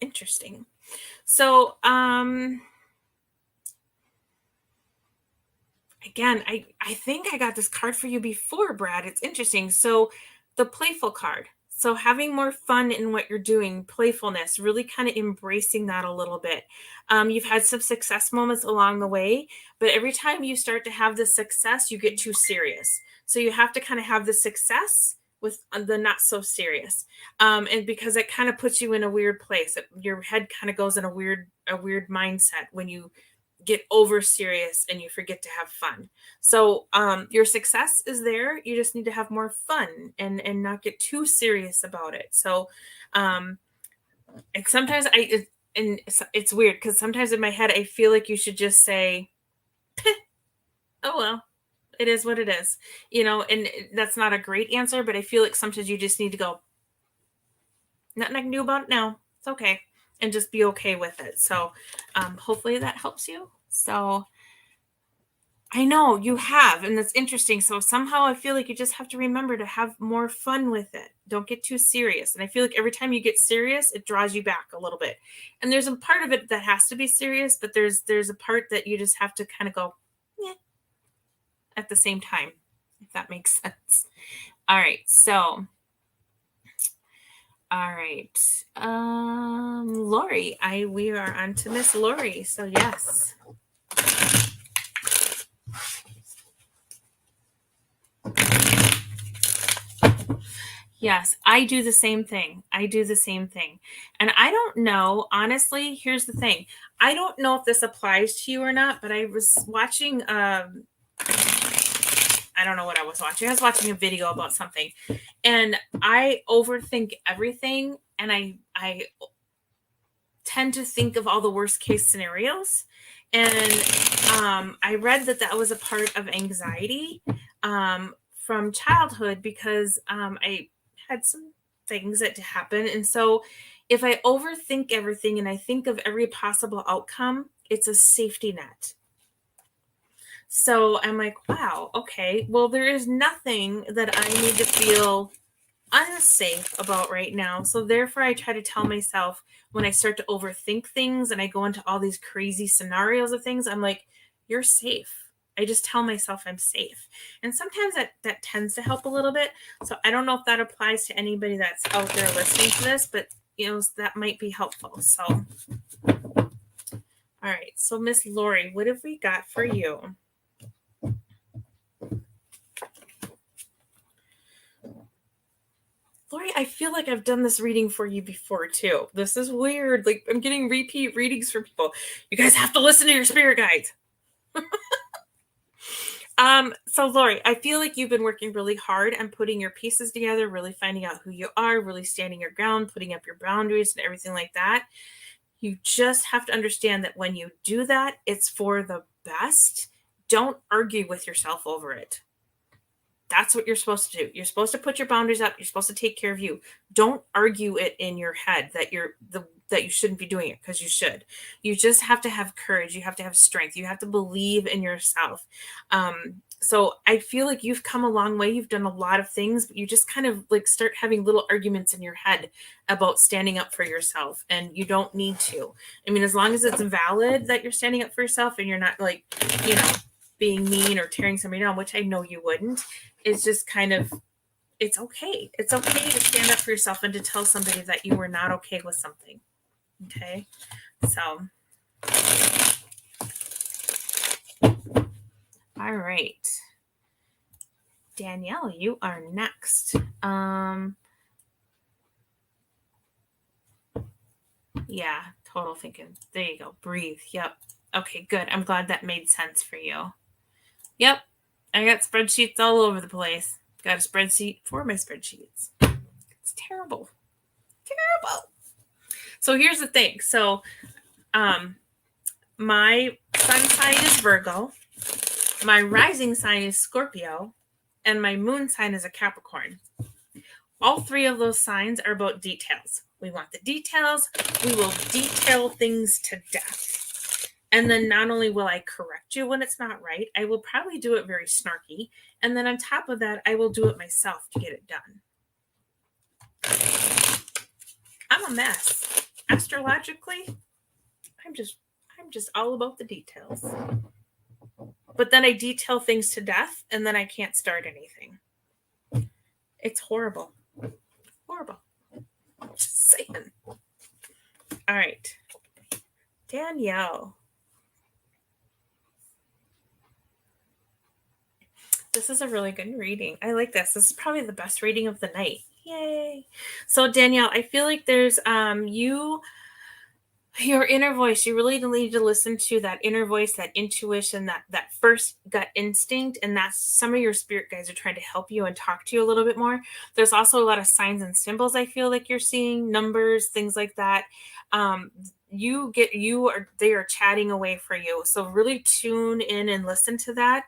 Interesting. So, again, I think I got this card for you before, Brad. It's interesting. So, the playful card. So, having more fun in what you're doing, playfulness, really kind of embracing that a little bit. You've had some success moments along the way, but every time you start to have the success, you get too serious. So, you have to kind of have the success with the not so serious, and because it kind of puts you in a weird place. Your head kind of goes in a weird mindset when you get over serious and you forget to have fun. So your success is there. You just need to have more fun and not get too serious about it. So and sometimes and it's weird because sometimes in my head I feel like you should just say, oh well, it is what it is, and that's not a great answer, but I feel like sometimes you just need to go, nothing I can do about it now. It's okay. And just be okay with it. So hopefully that helps you. So I know you have, and that's interesting. So somehow I feel like you just have to remember to have more fun with it. Don't get too serious. And I feel like every time you get serious, it draws you back a little bit. And there's a part of it that has to be serious, but there's a part that you just have to kind of go, yeah, at the same time, if that makes sense. All right. So all right. Lori, we are on to Miss Lori. So yes. Yes, I do the same thing. And I don't know, honestly, here's the thing. I don't know if this applies to you or not, but I was watching I don't know what I was watching. I was watching a video about something, and I overthink everything, and I tend to think of all the worst case scenarios. And I read that was a part of anxiety from childhood because I had some things that happen. And so if I overthink everything and I think of every possible outcome, it's a safety net. So I'm like, wow, okay, well, there is nothing that I need to feel unsafe about right now. So therefore I try to tell myself when I start to overthink things and I go into all these crazy scenarios of things, I'm like, you're safe. I just tell myself I'm safe. And sometimes that tends to help a little bit. So I don't know if that applies to anybody that's out there listening to this, but that might be helpful. So all right. So Miss Lori, what have we got for you? Lori, I feel like I've done this reading for you before too. This is weird. Like I'm getting repeat readings for people. You guys have to listen to your spirit guides. So Lori, I feel like you've been working really hard and putting your pieces together, really finding out who you are, really standing your ground, putting up your boundaries and everything like that. You just have to understand that when you do that, it's for the best. Don't argue with yourself over it. That's what you're supposed to do. You're supposed to put your boundaries up. You're supposed to take care of you. Don't argue it in your head that that you shouldn't be doing it, because you should. You just have to have courage. You have to have strength. You have to believe in yourself. So I feel like you've come a long way. You've done a lot of things, but you just kind of like start having little arguments in your head about standing up for yourself, and you don't need to. I mean, as long as it's valid that you're standing up for yourself and you're not like, being mean or tearing somebody down, which I know you wouldn't. It's just kind of, it's okay. It's okay to stand up for yourself and to tell somebody that you were not okay with something. Okay. So, all right. Danielle, you are next. Yeah, total thinking. There you go. Breathe. Yep. Okay, good. I'm glad that made sense for you. Yep. I got spreadsheets all over the place. Got a spreadsheet for my spreadsheets. It's terrible. Terrible. So here's the thing. So my sun sign is Virgo. My rising sign is Scorpio. And my moon sign is a Capricorn. All three of those signs are about details. We want the details. We will detail things to death. And then not only will I correct you when it's not right, I will probably do it very snarky. And then on top of that, I will do it myself to get it done. I'm a mess. Astrologically, I'm just all about the details. But then I detail things to death, and then I can't start anything. It's horrible. Horrible. Just saying. All right. Danielle. This is a really good reading. I like this. This is probably the best reading of the night. Yay. So Danielle, I feel like there's your inner voice. You really need to listen to that inner voice, that intuition, that first gut instinct. And that's some of your spirit guides are trying to help you and talk to you a little bit more. There's also a lot of signs and symbols I feel like you're seeing, numbers, things like that. they are chatting away for you. So really tune in and listen to that.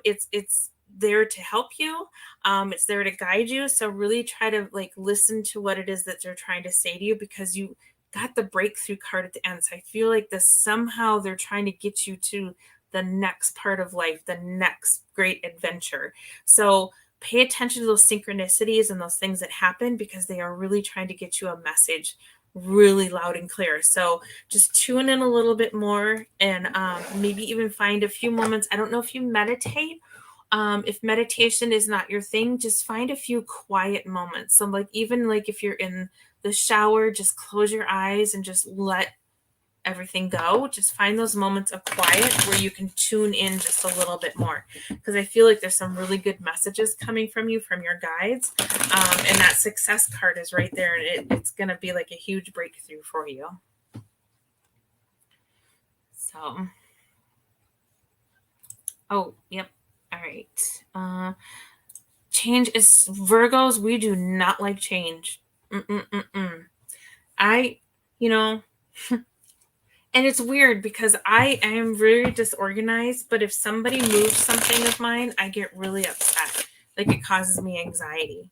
It's there to help you. It's there to guide you. So really try to like listen to what it is that they're trying to say to you, because you got the breakthrough card at the end. So I feel like this somehow they're trying to get you to the next part of life, the next great adventure. So pay attention to those synchronicities and those things that happen, because they are really trying to get you a message really loud and clear. So just tune in a little bit more, and maybe even find a few moments. I don't know if you meditate. If meditation is not your thing, just find a few quiet moments. So like, even like if you're in the shower, just close your eyes and just let everything go. Just find those moments of quiet where you can tune in just a little bit more, because I feel like there's some really good messages coming from you, from your guides. And that success card is right there, and it's going to be like a huge breakthrough for you. So, oh, yep. All right. Change is Virgos. We do not like change. I, you know, and it's weird because I am very disorganized, but if somebody moves something of mine, I get really upset. Like, it causes me anxiety.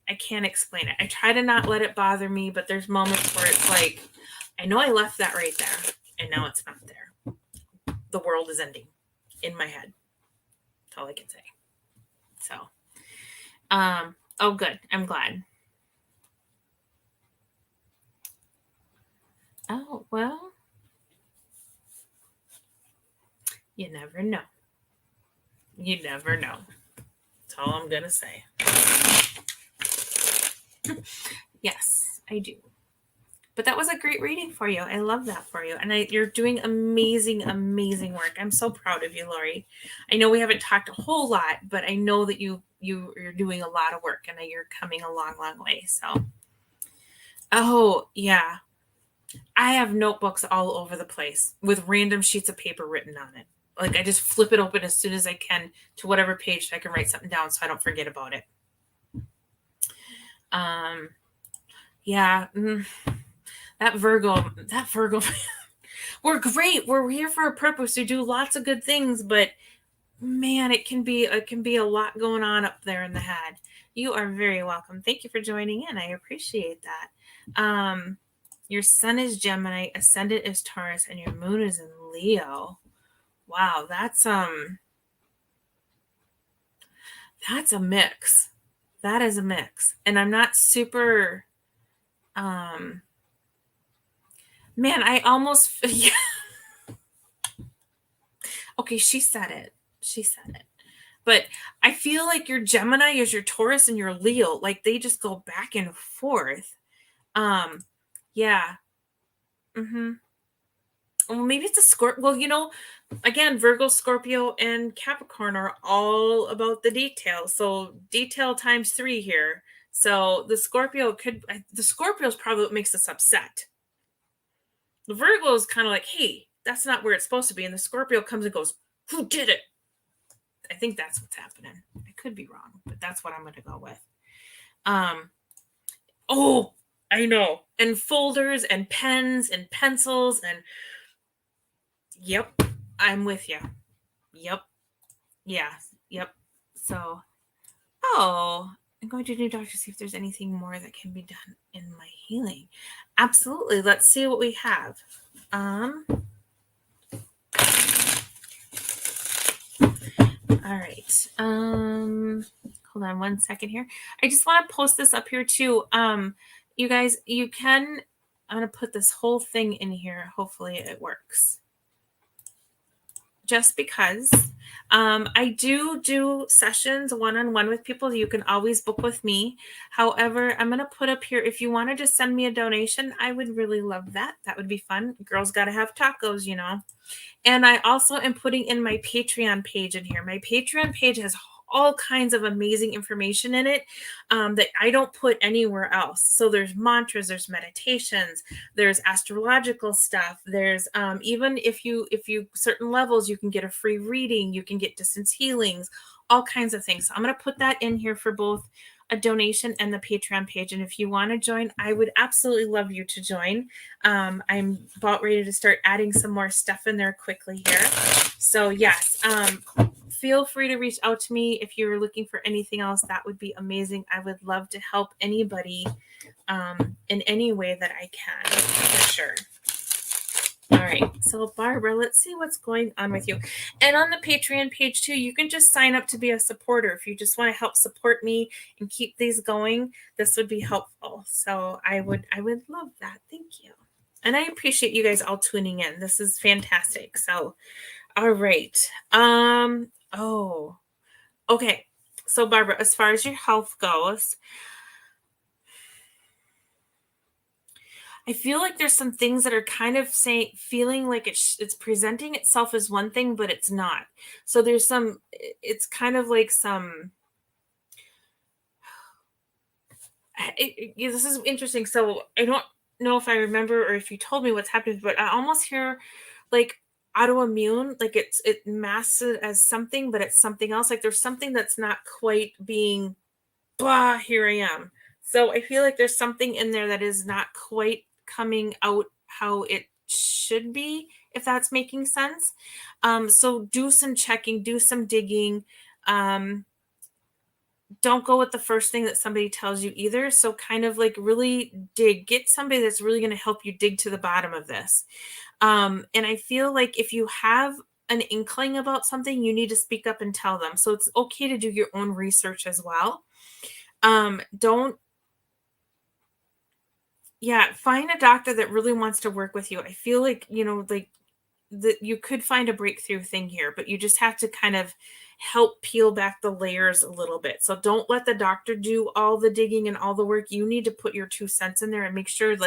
I can't explain it. I try to not let it bother me, but there's moments where it's like, I know I left that right there, and now it's not there. The world is ending in my head. That's all I can say. So, oh, good. I'm glad. Oh, well, you never know. You never know. That's all I'm going to say. Yes, I do. But that was a great reading for you. I love that for you. And you're doing amazing, amazing work. I'm so proud of you, Lori. I know we haven't talked a whole lot, but I know that you're doing a lot of work, and that you're coming a long, long way. So, oh, yeah. I have notebooks all over the place with random sheets of paper written on it. Like, I just flip it open as soon as I can to whatever page, so I can write something down so I don't forget about it. Yeah. That Virgo, we're great. We're here for a purpose. We do lots of good things, but man, it can be a lot going on up there in the head. You are very welcome. Thank you for joining in. I appreciate that. Your sun is Gemini, ascendant is Taurus, and your moon is in Leo. Wow, that's a mix. That is a mix. And I'm not super man, I almost yeah. Okay, she said it. But I feel like your Gemini is your Taurus and your Leo. Like, they just go back and forth. Yeah. Well, maybe it's a Scorpio. Well, again, Virgo, Scorpio, and Capricorn are all about the detail. So detail times 3 here. So the Scorpio is probably what makes us upset. The Virgo is kind of like, hey, that's not where it's supposed to be. And the Scorpio comes and goes, who did it? I think that's what's happening. I could be wrong, but that's what I'm going to go with. Oh, I know. And folders and pens and pencils and yep, I'm with you. Yep. Yeah. Yep. So, I'm going to do doctor to see if there's anything more that can be done in my healing. Absolutely. Let's see what we have. All right. Hold on one second here. I just want to post this up here too. You guys, I'm going to put this whole thing in here. Hopefully it works. Just because I do sessions one-on-one with people. You can always book with me. However, I'm going to put up here, if you want to just send me a donation, I would really love that. That would be fun. Girls got to have tacos, And I also am putting in my Patreon page in here. My Patreon page has all kinds of amazing information in it that I don't put anywhere else. So there's mantras, there's meditations, there's astrological stuff. There's even if you certain levels, you can get a free reading, you can get distance healings, all kinds of things. So I'm going to put that in here for both a donation and the Patreon page. And if you want to join, I would absolutely love you to join. I'm about ready to start adding some more stuff in there quickly here. So yes, feel free to reach out to me if you're looking for anything else. That would be amazing. I would love to help anybody in any way that I can, for sure. All right, so Barbara, let's see what's going on with you. And on the Patreon page too, you can just sign up to be a supporter. If you just want to help support me and keep these going, this would be helpful. So I would love that. Thank you. And I appreciate you guys all tuning in. This is fantastic. So, all right. Okay. So Barbara, as far as your health goes, I feel like there's some things that are kind of feeling like it's presenting itself as one thing, but it's not. So there's it's kind of like some, this is interesting. So I don't know if I remember or if you told me what's happening, but I almost hear like autoimmune, like it masks it as something, but it's something else. Like there's something that's not quite being, blah, here I am. So I feel like there's something in there that is not quite coming out how it should be, if that's making sense. So do some checking, do some digging. Don't go with the first thing that somebody tells you either. So kind of like really get somebody that's really going to help you dig to the bottom of this. And I feel like if you have an inkling about something, you need to speak up and tell them. So it's okay to do your own research as well. Find a doctor that really wants to work with you. I feel like, that you could find a breakthrough thing here, but you just have to kind of help peel back the layers a little bit. So don't let the doctor do all the digging and all the work. You need to put your 2 cents in there and make sure,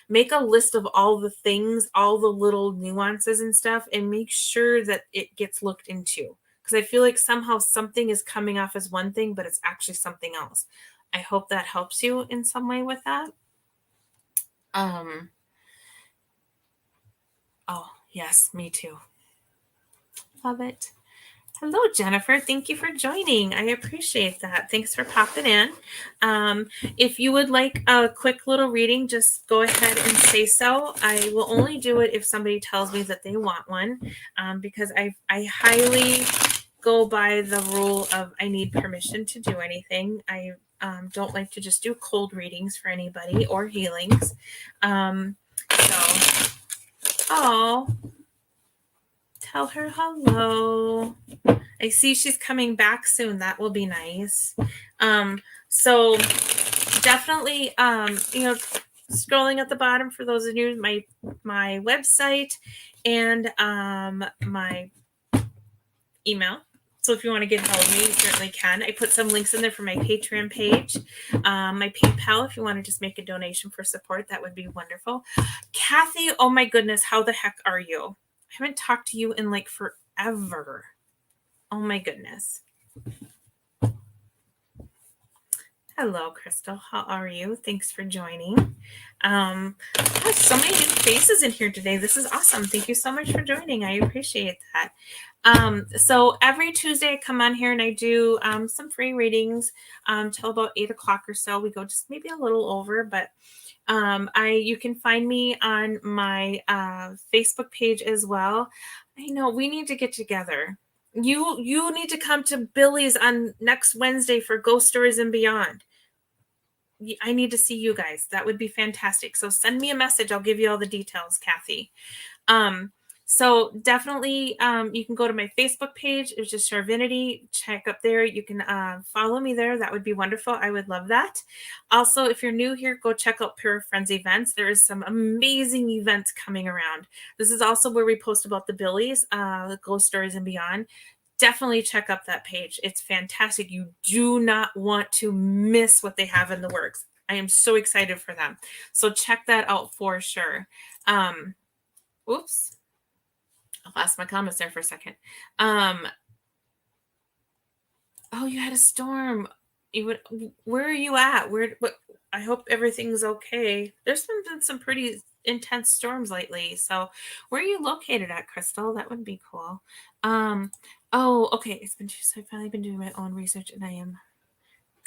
make a list of all the things, all the little nuances and stuff, and make sure that it gets looked into. Because I feel like somehow something is coming off as one thing, but it's actually something else. I hope that helps you in some way with that. Oh, yes, me too. Love it. Hello, Jennifer. Thank you for joining. I appreciate that. Thanks for popping in. If you would like a quick little reading, just go ahead and say so. I will only do it if somebody tells me that they want one, because I highly go by the rule of I need permission to do anything. I don't like to just do cold readings for anybody or healings. Tell her hello. I see she's coming back soon. That will be nice. So definitely, scrolling at the bottom for those of you, my website and my email. So if you want to get hold of me, you certainly can. I put some links in there for my Patreon page, my PayPal, if you want to just make a donation for support, that would be wonderful. Kathy, oh my goodness, how the heck are you? I haven't talked to you in forever. Oh my goodness. Hello, Crystal. How are you? Thanks for joining. I have so many new faces in here today. This is awesome. Thank you so much for joining. I appreciate that. So every Tuesday I come on here and I do some free readings till about 8 o'clock or so. We go just maybe a little over, but you can find me on my Facebook page as well. I know we need to get together. You need to come to Billy's on next Wednesday for Ghost Stories and Beyond. I need to see you guys. That would be fantastic. So send me a message. I'll give you all the details, Kathy. So definitely, you can go to my Facebook page. It's just Charvinity. Check up there. You can follow me there. That would be wonderful. I would love that. Also, if you're new here, go check out Pure Friends events. There is some amazing events coming around. This is also where we post about the Billies, the Ghost Stories and Beyond. Definitely check up that page. It's fantastic. You do not want to miss what they have in the works. I am so excited for them. So check that out for sure. Oops. I lost my comments there for a second. Oh, you had a storm. Where are you at? I hope everything's okay. There's been some pretty intense storms lately. So where are you located at, Crystal? That would be cool. Oh, okay. I've finally been doing my own research and I am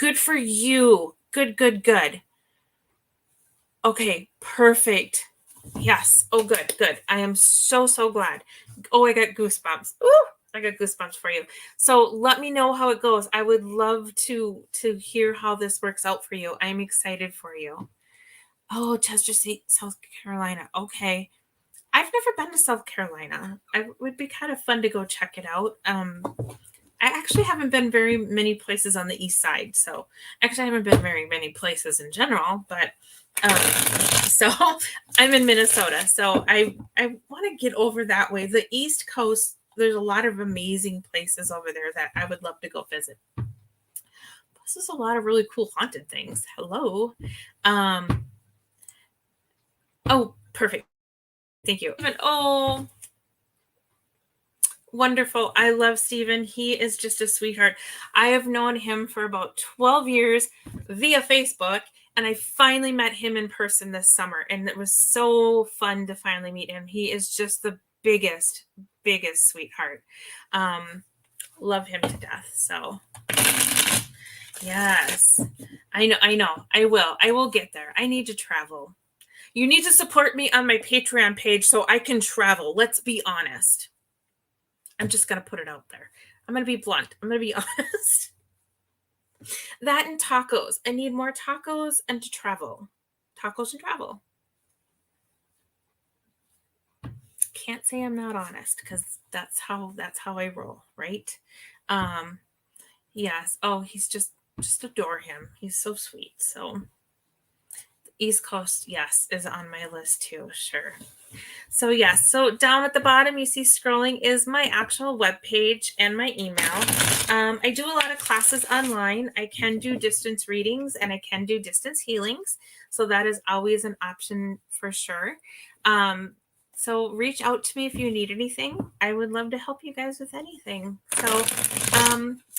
Good for you. Good, good, good. Okay, perfect. Yes. Oh, good, good. I am so, so glad. Oh, I got goosebumps. Ooh, I got goosebumps for you. So let me know how it goes. I would love to hear how this works out for you. I'm excited for you. Oh, Chester State, South Carolina. Okay. I've never been to South Carolina. It would be kind of fun to go check it out. I actually haven't been very many places on the east side. So actually I haven't been very many places in general, but um, so I'm in Minnesota. So I want to get over that way. The East Coast, there's a lot of amazing places over there that I would love to go visit. Plus there's a lot of really cool haunted things. Hello. Oh, perfect. Thank you. Oh, wonderful. I love Steven. He is just a sweetheart. I have known him for about 12 years via Facebook, and I finally met him in person this summer, and it was so fun to finally meet him. He is just the biggest, biggest sweetheart. Love him to death. So, yes, I know. I will get there. I need to travel. You need to support me on my Patreon page so I can travel. Let's be honest. I'm just going to put it out there. I'm going to be blunt. I'm going to be honest. That and tacos. I need more tacos and to travel. Tacos and travel. Can't say I'm not honest because that's how I roll, right? Yes. Oh, he's just adore him. He's so sweet. So East Coast, yes, is on my list too. Sure. So yes, so down at the bottom you see scrolling is my actual webpage and my email. I do a lot of classes online. I can do distance readings and I can do distance healings. So that is always an option for sure. So reach out to me if you need anything. I would love to help you guys with anything. So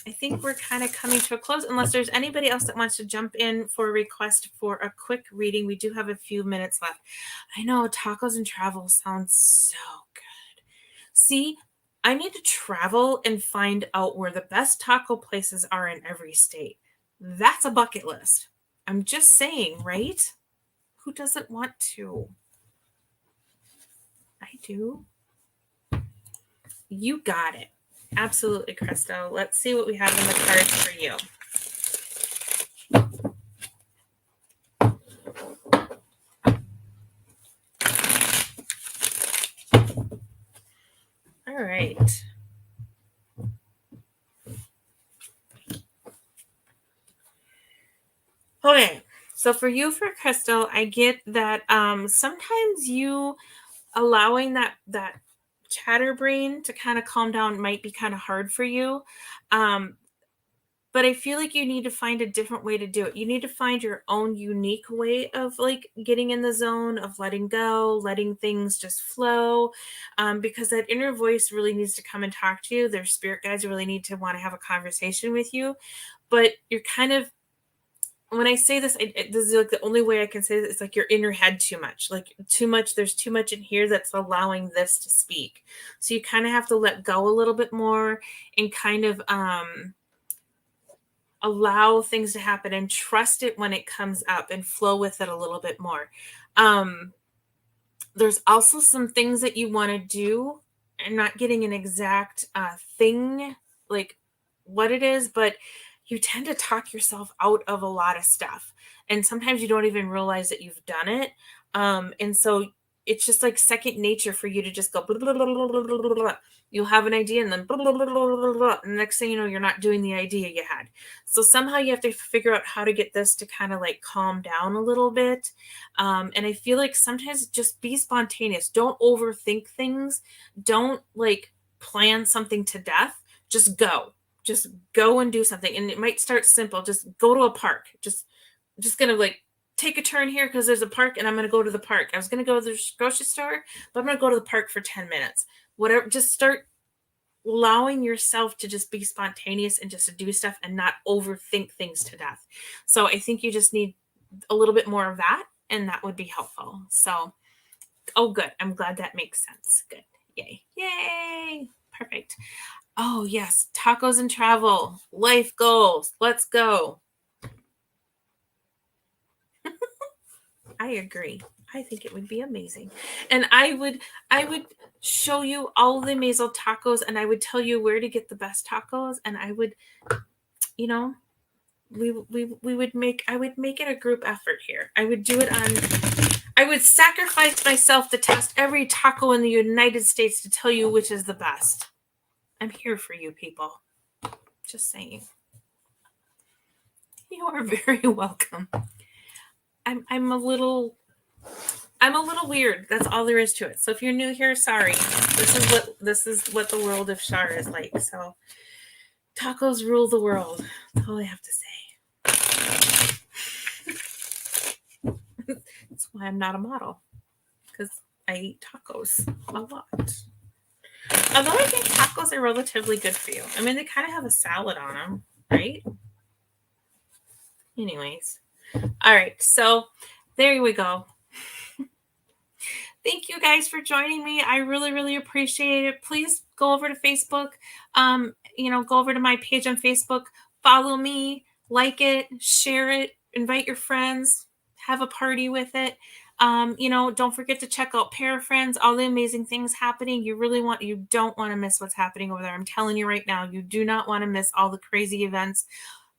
I think we're kind of coming to a close unless there's anybody else that wants to jump in for a request for a quick reading. We do have a few minutes left. I know tacos and travel sounds so good. See, I need to travel and find out where the best taco places are in every state. That's a bucket list. I'm just saying, right? Who doesn't want to? I do. You got it. Absolutely, Crystal. Let's see what we have in the cards for you. All right. Okay. So for you, for Crystal, I get that sometimes you allowing that chatterbrain to kind of calm down might be kind of hard for you. But I feel like you need to find a different way to do it. You need to find your own unique way of like getting in the zone of letting go, letting things just flow. Because that inner voice really needs to come and talk to you. Their spirit guides really need to want to have a conversation with you. But you're kind of, when I say this, this is like the only way I can say this. It's like you're in your head too much, like too much. There's too much in here that's allowing this to speak. So you kind of have to let go a little bit more and kind of, allow things to happen and trust it when it comes up and flow with it a little bit more. There's also some things that you want to do and not getting an exact thing, like what it is, but you tend to talk yourself out of a lot of stuff. And sometimes you don't even realize that you've done it. And so it's just like second nature for you to just go, blah, blah, blah, blah, blah, blah, blah. You'll have an idea and then blah, blah, blah, blah, blah, blah. And the next thing you know, you're not doing the idea you had. So somehow you have to figure out how to get this to kind of like calm down a little bit. And I feel like sometimes just be spontaneous. Don't overthink things. Don't like plan something to death. Just go and do something. And it might start simple. Just go to a park. Just gonna like take a turn here because there's a park and I'm gonna go to the park. I was gonna go to the grocery store, but I'm gonna go to the park for 10 minutes. Whatever, just start allowing yourself to just be spontaneous and just to do stuff and not overthink things to death. So I think you just need a little bit more of that, and that would be helpful. So, oh, good. I'm glad that makes sense. Good. Yay. Perfect. Oh, yes. Tacos and travel, life goals. Let's go. I agree. I think it would be amazing. And I would show you all the amazing tacos, and I would tell you where to get the best tacos, and I would, you know, we would make I would make it a group effort here. I would do it on I would sacrifice myself to test every taco in the United States to tell you which is the best. I'm here for you people. Just saying. You are very welcome. I'm a little weird. That's all there is to it. So if you're new here, sorry. This is what the world of Char is like. So tacos rule the world. That's all I have to say. That's why I'm not a model. Because I eat tacos a lot. Although I think tacos are relatively good for you. I mean, they kind of have a salad on them, right? Anyways. All right. So there we go. Thank you guys for joining me. I really, really appreciate it. Please go over to Facebook. Go over to my page on Facebook. Follow me. Like it. Share it. Invite your friends. Have a party with it. Don't forget to check out Parafriends, all the amazing things happening. You don't want to miss what's happening over there. I'm telling you right now, you do not want to miss all the crazy events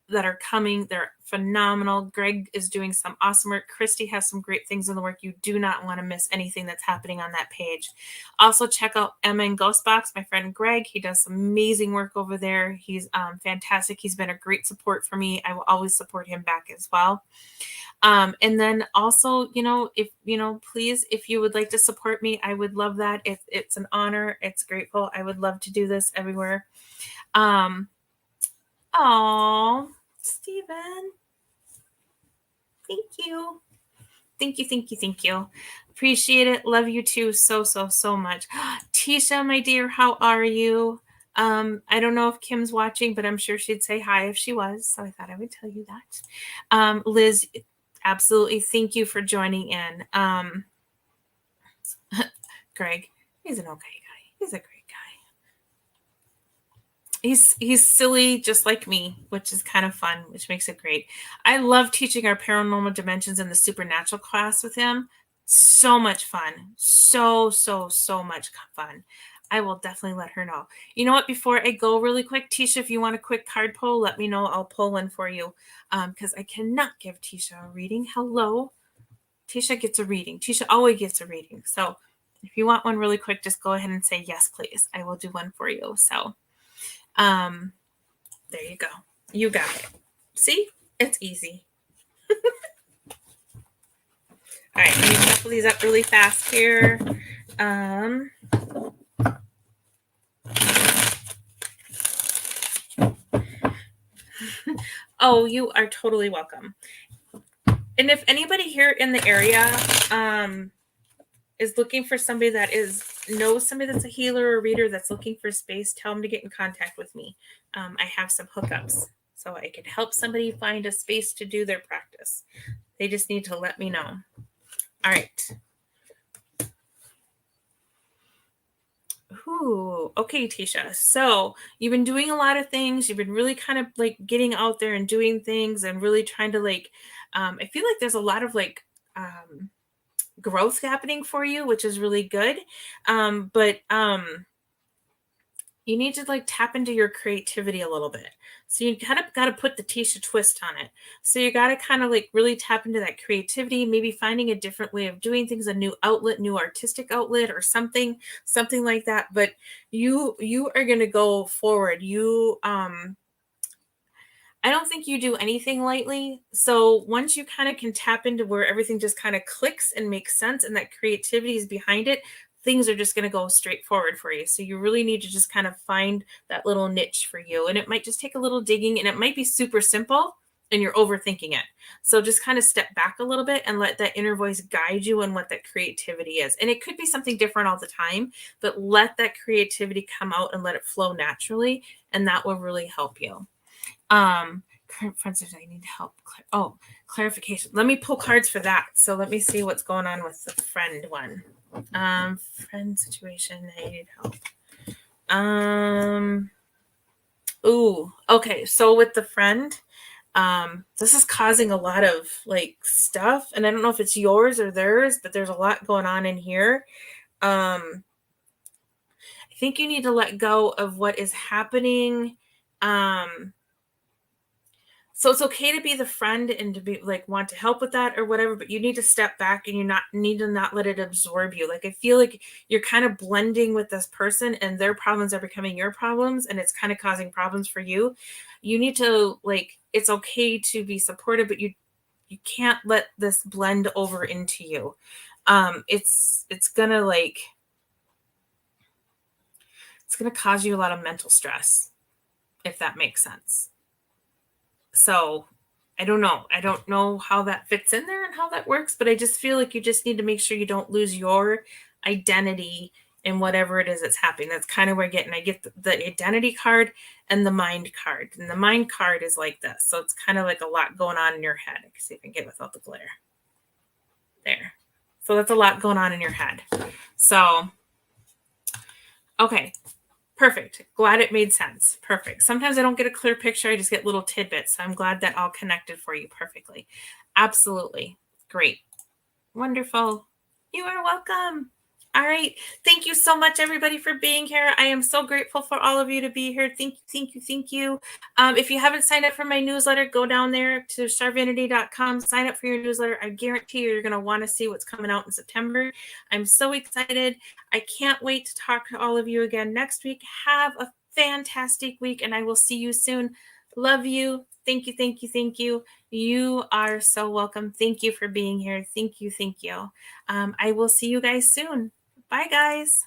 that are coming. They're phenomenal. Greg is doing some awesome work. Christy has some great things in the work. You do not want to miss anything that's happening on that page. Also check out Emma and Ghostbox, my friend Greg. He does some amazing work over there. He's fantastic. He's been a great support for me. I will always support him back as well. And then also, please, if you would like to support me, I would love that. It's an honor. It's grateful. I would love to do this everywhere. Oh, Stephen. Thank you. Thank you. Appreciate it. Love you too so much. Tisha, my dear, how are you? I don't know if Kim's watching, but I'm sure she'd say hi if she was. So I thought I would tell you that. Liz, absolutely. Thank you for joining in. Greg, he's an okay guy. He's a great guy. He's silly just like me, which is kind of fun, which makes it great. I love teaching our paranormal dimensions in the supernatural class with him. So much fun. So much fun. I will definitely let her know. You know what? Before I go really quick, Tisha, if you want a quick card pull, let me know. I'll pull one for you because I cannot give Tisha a reading. Hello. Tisha gets a reading. Tisha always gets a reading. So if you want one really quick, just go ahead and say yes, please. I will do one for you. So there you go. You got it. See? It's easy. All right, let me shuffle these up really fast here. Oh, you are totally welcome. And if anybody here in the area is looking for somebody that knows somebody that's a healer or reader that's looking for space, tell them to get in contact with me. I have some hookups, so I can help somebody find a space to do their practice. They just need to let me know. All right. Ooh, okay, Tisha. So you've been doing a lot of things. You've been really kind of like getting out there and doing things and really trying to I feel like there's a lot of growth happening for you, which is really good. But you need to tap into your creativity a little bit. So you kind of got to put the Tisha twist on it. So you got to kind of really tap into that creativity, maybe finding a different way of doing things, a new outlet, new artistic outlet or something like that. But you are going to go forward. I don't think you do anything lightly. So once you kind of can tap into where everything just kind of clicks and makes sense and that creativity is behind it, things are just going to go straight forward for you. So you really need to just kind of find that little niche for you. And it might just take a little digging and it might be super simple and you're overthinking it. So just kind of step back a little bit and let that inner voice guide you on what that creativity is. And it could be something different all the time, but let that creativity come out and let it flow naturally. And that will really help you. Current friends, I need help. Clarification. Let me pull cards for that. So let me see what's going on with the friend one. Friend situation. I need help. Ooh, okay. So with the friend, This is causing a lot of like stuff, and I don't know if it's yours or theirs, but there's a lot going on in here. I think you need to let go of what is happening. So it's okay to be the friend and to be like want to help with that or whatever, but you need to step back and need to not let it absorb you. Like I feel like you're kind of blending with this person and their problems are becoming your problems and it's kind of causing problems for you. You need to like it's okay to be supportive, but you can't let this blend over into you. It's gonna like it's gonna cause you a lot of mental stress, if that makes sense. So I don't know. I don't know how that fits in there and how that works, but I just feel like you just need to make sure you don't lose your identity in whatever it is that's happening. That's kind of where I get the identity card and the mind card. And the mind card is like this. So it's kind of like a lot going on in your head. I can see if I can get without the glare. There. So that's a lot going on in your head. So, okay. Perfect. Glad it made sense. Perfect. Sometimes I don't get a clear picture. I just get little tidbits. So I'm glad that all connected for you perfectly. Absolutely. Great. Wonderful. You are welcome. All right. Thank you so much, everybody, for being here. I am so grateful for all of you to be here. Thank you, thank you, thank you. If you haven't signed up for my newsletter, go down there to charvinity.com, sign up for your newsletter. I guarantee you're going to want to see what's coming out in September. I'm so excited. I can't wait to talk to all of you again next week. Have a fantastic week, and I will see you soon. Love you. Thank you, thank you, thank you. You are so welcome. Thank you for being here. Thank you, thank you. I will see you guys soon. Bye, guys.